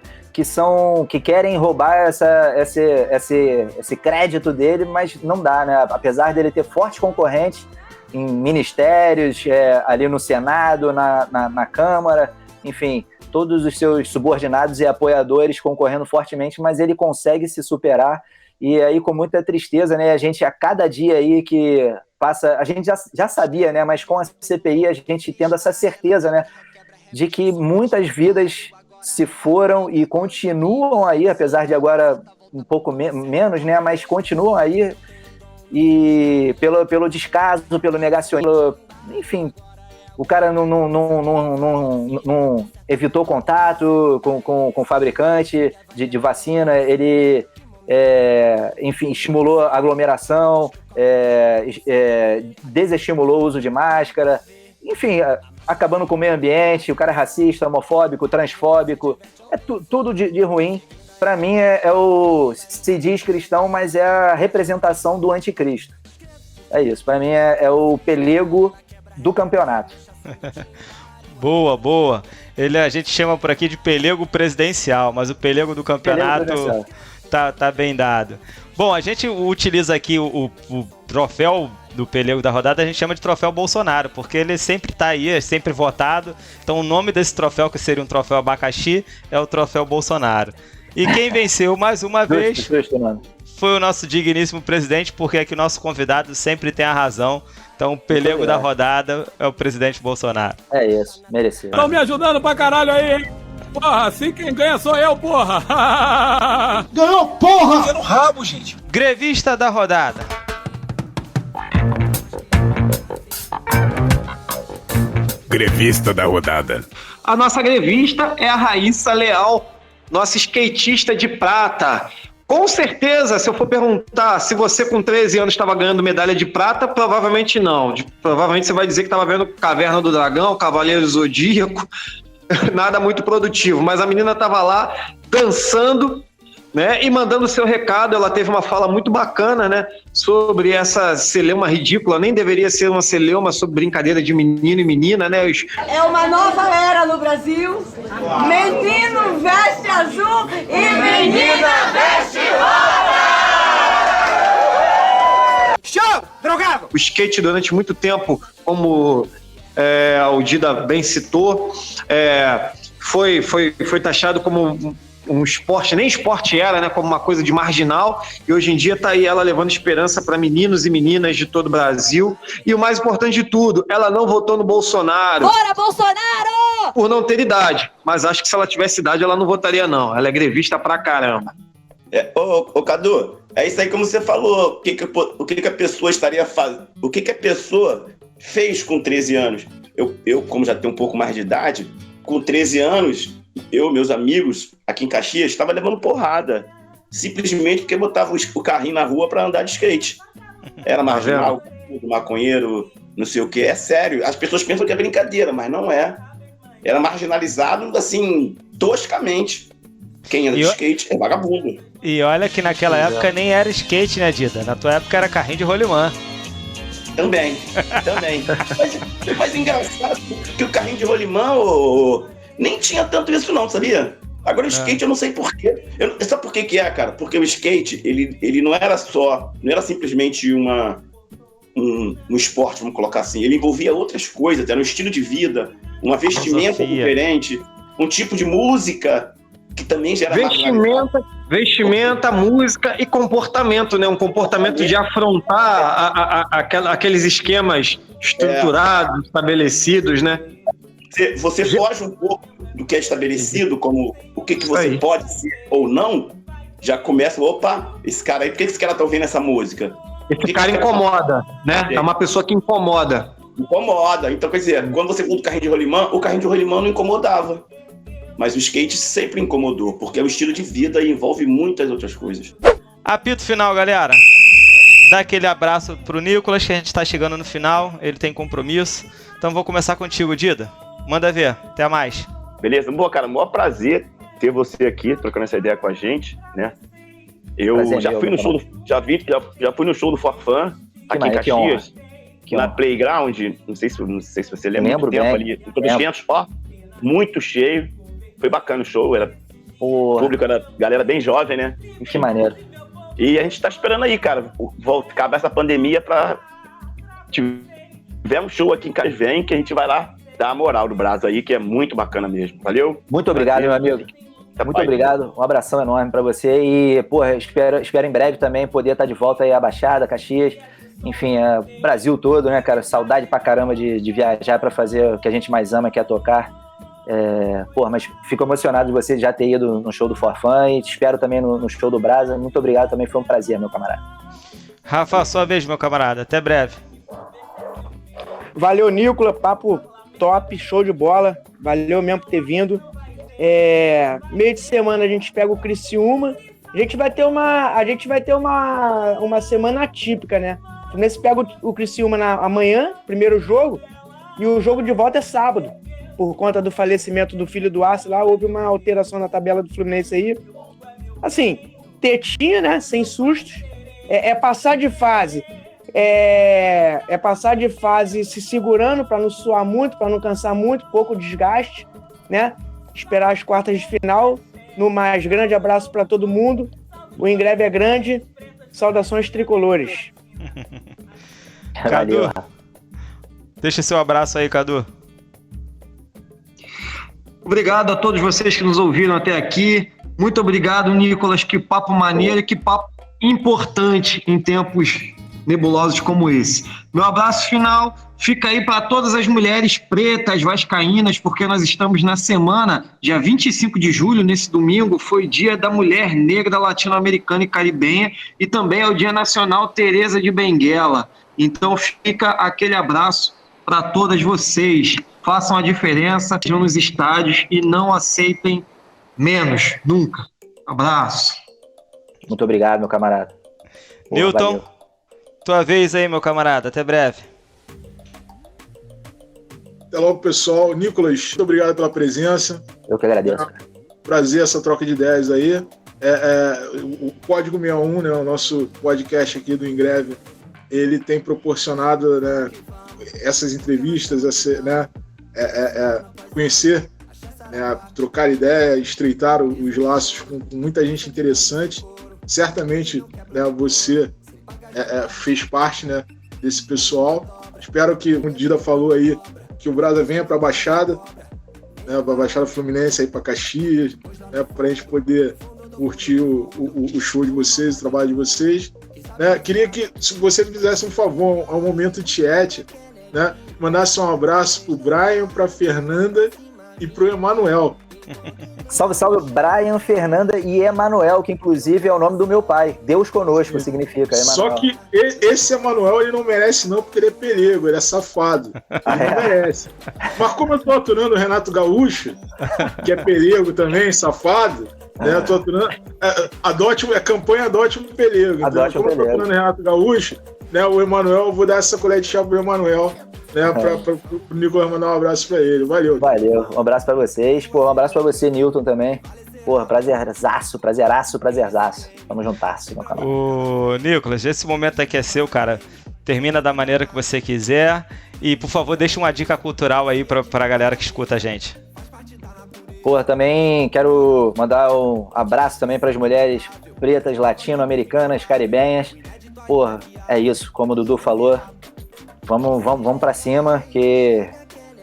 que querem roubar esse crédito dele, mas não dá, né? Apesar dele ter fortes concorrentes em ministérios, ali no Senado, na Câmara, enfim, todos os seus subordinados e apoiadores concorrendo fortemente, mas ele consegue se superar. E aí, com muita tristeza, né? A gente, a cada dia aí que passa, a gente já sabia, né? Mas com a CPI, a gente tendo essa certeza, né? De que muitas vidas se foram e continuam aí, apesar de agora um pouco menos, né? Mas continuam aí, e pelo descaso, pelo negacionismo, enfim, o cara não evitou contato com o fabricante de vacina, ele, enfim, estimulou a aglomeração, desestimulou o uso de máscara, enfim, acabando com o meio ambiente. O cara é racista, homofóbico, transfóbico, tudo de ruim. Para mim se diz cristão, mas é a representação do anticristo. É isso, para mim é o pelego do campeonato. Boa. A gente chama por aqui de pelego presidencial, mas o pelego do campeonato tá bem dado. Bom, a gente utiliza aqui o troféu do pelego da rodada, a gente chama de troféu Bolsonaro, porque ele sempre tá aí, é sempre votado. Então o nome desse troféu, que seria um troféu abacaxi, é o troféu Bolsonaro. E quem venceu mais uma vez foi o nosso digníssimo presidente, porque aqui o nosso convidado sempre tem a razão. Então o pelego da rodada é o presidente Bolsonaro. É isso, merecido. Estão me ajudando pra caralho aí, hein? Porra, assim quem ganha sou eu, porra! Ganhou, porra! No rabo, gente. Grevista da rodada. Grevista da rodada. A nossa grevista é a Raíssa Leal, nossa skatista de prata. Com certeza, se eu for perguntar se você com 13 anos estava ganhando medalha de prata, provavelmente não. Provavelmente você vai dizer que estava vendo Caverna do Dragão, Cavaleiro do Zodíaco, nada muito produtivo. Mas a menina estava lá dançando, né, e mandando o seu recado. Ela teve uma fala muito bacana, né, sobre essa celeuma ridícula. Nem deveria ser uma celeuma, sobre brincadeira de menino e menina, né? É uma nova era no Brasil. Menino veste azul e menina veste rosa. Show, drogado! O skate, durante muito tempo, como o Dida bem citou, foi taxado como um esporte, nem esporte era, né, como uma coisa de marginal, e hoje em dia tá aí ela levando esperança para meninos e meninas de todo o Brasil. E o mais importante de tudo, ela não votou no Bolsonaro. Bora, Bolsonaro! Por não ter idade, mas acho que se ela tivesse idade ela não votaria não, ela é grevista pra caramba. Ô Cadu, é isso aí como você falou, o que a pessoa estaria fazendo, o que a pessoa fez com 13 anos. Eu, como já tenho um pouco mais de idade, com 13 anos, meus amigos aqui em Caxias, estava levando porrada. Simplesmente porque botava o carrinho na rua para andar de skate. Era marginal, maconheiro, não sei o que. É sério, as pessoas pensam que é brincadeira, mas não é. Era marginalizado, assim, toscamente. Quem anda de skate é vagabundo. E olha que naquela época nem era skate, né, Dida? Na tua época era carrinho de rolimã. Também. Mas engraçado que o carrinho de rolimã nem tinha tanto isso não, sabia? Agora o skate eu não sei porquê. Sabe por que é, cara? Porque o skate, ele não era simplesmente um esporte, vamos colocar assim. Ele envolvia outras coisas, era um estilo de vida, uma vestimenta diferente, um tipo de música que também gera... Vestimenta, música e comportamento, né? Um comportamento de afrontar aqueles esquemas estruturados, estabelecidos, né? Você foge um pouco do que é estabelecido, como o que você pode ser ou não, já começa, opa, esse cara aí, por que esse cara tá ouvindo essa música? Esse cara incomoda, né? É uma pessoa que incomoda. Incomoda. Então, quer dizer, quando você usa o carrinho de rolimã não incomodava. Mas o skate sempre incomodou, porque é um estilo de vida e envolve muitas outras coisas. Apito final, galera. Dá aquele abraço pro Nicolas, que a gente tá chegando no final, ele tem compromisso. Então vou começar contigo, Dida. Manda ver, até mais. Beleza, bom, cara, maior prazer ter você aqui, trocando essa ideia com a gente, né? Eu já fui no show do Forfã, aqui em Caxias, na Playground, não sei se você lembra, muito tempo ali, em todos os eventos, muito cheio, foi bacana o show, o público era galera bem jovem, né? Enfim. Que maneiro. E a gente tá esperando aí, cara, acabar essa pandemia pra... Tiver um show aqui em Casvém, que a gente vai lá dar a moral do Brasa aí, que é muito bacana mesmo. Valeu? Muito obrigado, meu amigo. Muito obrigado. Um abração enorme pra você. E, porra, espero em breve também poder estar de volta aí à Baixada, Caxias. Enfim, Brasil todo, né, cara? Saudade pra caramba de viajar pra fazer o que a gente mais ama, que é tocar. Mas fico emocionado de você já ter ido no show do Forfã e te espero também no show do Brasa. Muito obrigado também, foi um prazer, meu camarada. Rafa, sua vez, meu camarada. Até breve. Valeu, Nicolas. Papo top, show de bola. Valeu mesmo por ter vindo. Meio de semana a gente pega o Criciúma. A gente vai ter uma semana atípica, né? O Fluminense pega o Criciúma amanhã, primeiro jogo, e o jogo de volta é sábado. Por conta do falecimento do filho do Arce lá, houve uma alteração na tabela do Fluminense aí. Assim, tetinha, né? Sem sustos. Passar de fase. Passar de fase se segurando para não suar muito, para não cansar muito, pouco desgaste, né? Esperar as quartas de final. No mais, grande abraço para todo mundo. O Ingreve é grande. Saudações tricolores. Cadu, deixa seu abraço aí, Cadu. Obrigado a todos vocês que nos ouviram até aqui. Muito obrigado, Nicolas. Que papo maneiro, que papo importante em tempos nebulosos como esse. Meu abraço final fica aí para todas as mulheres pretas vascaínas, porque nós estamos na semana, dia 25 de julho, nesse domingo, foi Dia da Mulher Negra Latino-Americana e Caribenha, e também é o Dia Nacional Teresa de Benguela. Então fica aquele abraço para todas vocês. Façam a diferença, estejam nos estádios e não aceitem menos, nunca. Abraço. Muito obrigado, meu camarada. Newton, valeu. Tua vez aí, meu camarada. Até breve. Até logo, pessoal. Nicolas, muito obrigado pela presença. Eu que agradeço. Prazer essa troca de ideias aí. O Código 61, né, o nosso podcast aqui do Ingreve, ele tem proporcionado, né, essas entrevistas, conhecer, né, trocar ideia, estreitar os laços com muita gente interessante. Certamente, né, você fez parte, né, desse pessoal. Espero que, como o Dida falou aí, que o Brasa venha para a Baixada, né, para a Baixada Fluminense, aí para Caxias, né, para a gente poder curtir o show de vocês, o trabalho de vocês. Né? Queria que, se você me fizesse um favor, ao momento Tiete, né, mandasse um abraço pro Brian, pra Fernanda e pro Emanuel. Salve, salve, Brian, Fernanda e Emanuel, que inclusive é o nome do meu pai. Deus conosco significa Emanuel. Só que esse Emanuel, ele não merece não, porque ele é pelego, ele é safado. Ele não merece. Mas como eu tô aturando o Renato Gaúcho, que é pelego também, safado, né, eu tô aturando, campanha Adote um Pelego. Então, como eu tô aturando o Renato Gaúcho, né, o Emanuel, eu vou dar essa colher de chá pro Emanuel, né, pro Nicolas mandar um abraço pra ele. Valeu. Valeu, um abraço pra vocês. Pô, um abraço pra você, Newton, também. Porra, prazerzaço. Tamo juntasso, meu canal. Ô, Nicolas, esse momento aqui é seu, cara. Termina da maneira que você quiser. E, por favor, deixa uma dica cultural aí pra galera que escuta a gente. Porra, também quero mandar um abraço também pras mulheres pretas, latino-americanas, caribenhas. Porra, é isso, como o Dudu falou. Vamos pra cima, que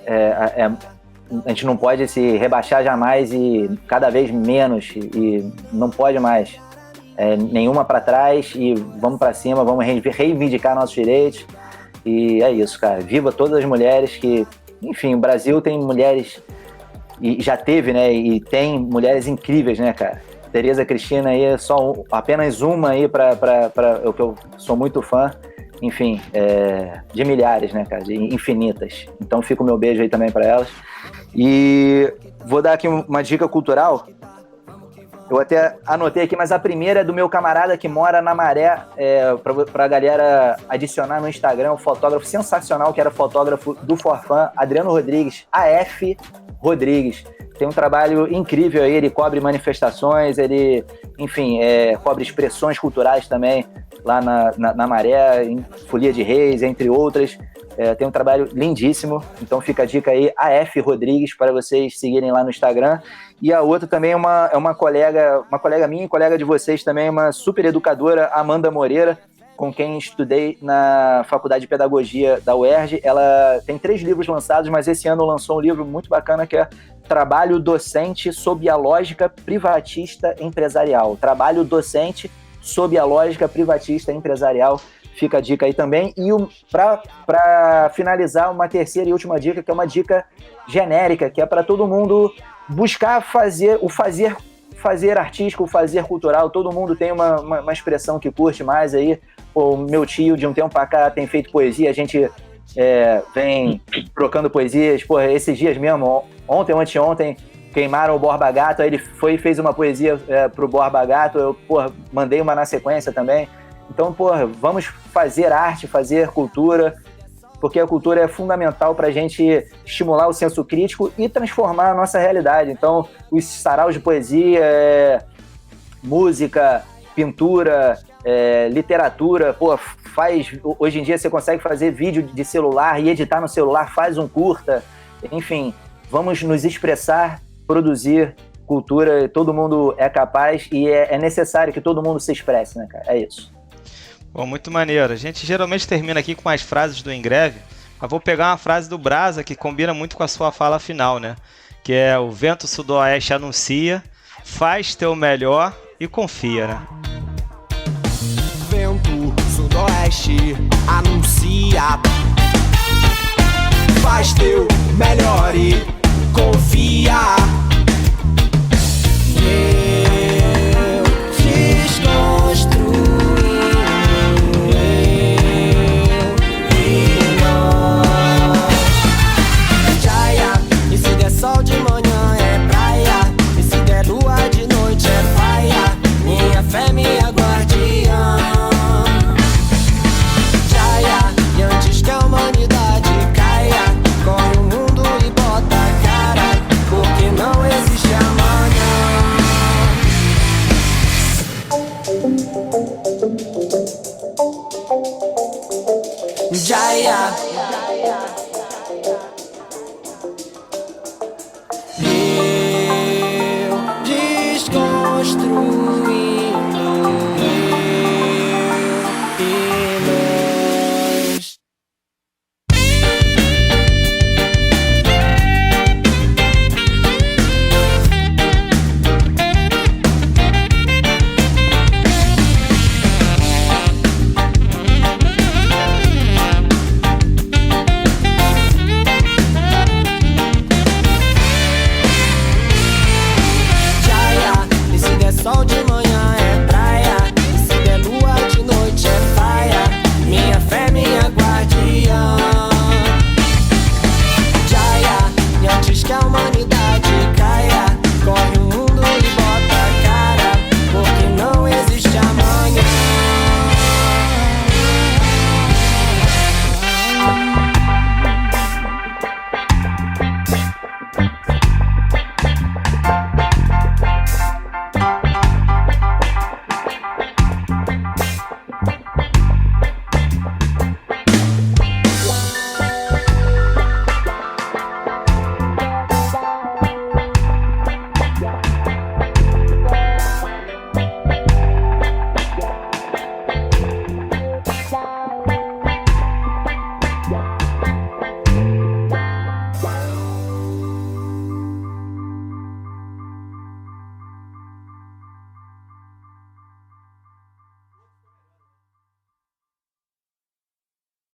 a gente não pode se rebaixar jamais e cada vez menos, e não pode mais. Nenhuma pra trás, e vamos pra cima, vamos reivindicar nossos direitos. E é isso, cara. Viva todas as mulheres que... Enfim, o Brasil tem mulheres, e já teve, né? E tem mulheres incríveis, né, cara? Tereza Cristina aí é apenas uma aí pra eu que eu sou muito fã. Enfim, de milhares, né, cara, de infinitas. Então fica o meu beijo aí também para elas. E vou dar aqui uma dica cultural. Eu até anotei aqui, mas a primeira é do meu camarada que mora na Maré, pra galera adicionar no Instagram, um fotógrafo sensacional, que era fotógrafo do Forfã, Adriano Rodrigues, AF Rodrigues. Tem um trabalho incrível aí, ele cobre manifestações, ele, enfim, cobre expressões culturais também, lá na Maré, em Folia de Reis, entre outras. Tem um trabalho lindíssimo, então fica a dica aí, AF Rodrigues, para vocês seguirem lá no Instagram. E a outra também é uma colega minha, colega de vocês também, uma super educadora, Amanda Moreira, com quem estudei na Faculdade de Pedagogia da UERJ. Ela tem 3 livros lançados, mas esse ano lançou um livro muito bacana que é Trabalho Docente sob a Lógica Privatista Empresarial. Trabalho Docente sob a Lógica Privatista Empresarial. Fica a dica aí também. E para finalizar, uma terceira e última dica, que é uma dica genérica, que é para todo mundo buscar fazer artístico, o fazer cultural. Todo mundo tem uma expressão que curte mais aí. O meu tio, de um tempo para cá, tem feito poesia. A gente vem trocando poesias. Porra, esses dias mesmo, ontem ou anteontem, queimaram o Borba Gato, aí ele foi e fez uma poesia pro Borba Gato, eu, porra, mandei uma na sequência também. Então, porra, vamos fazer arte, fazer cultura, porque a cultura é fundamental para a gente estimular o senso crítico e transformar a nossa realidade. Então, os saraus de poesia, música, pintura, literatura, pô, hoje em dia você consegue fazer vídeo de celular e editar no celular, faz um curta, enfim, vamos nos expressar, produzir cultura, todo mundo é capaz e é necessário que todo mundo se expresse, né, cara? É isso. Bom, muito maneiro. A gente geralmente termina aqui com as frases do Ingreve, mas vou pegar uma frase do Brasa que combina muito com a sua fala final, né? Que é: o vento sudoeste anuncia, faz teu melhor e confia, né? Vento sudoeste anuncia, faz teu melhor e confia.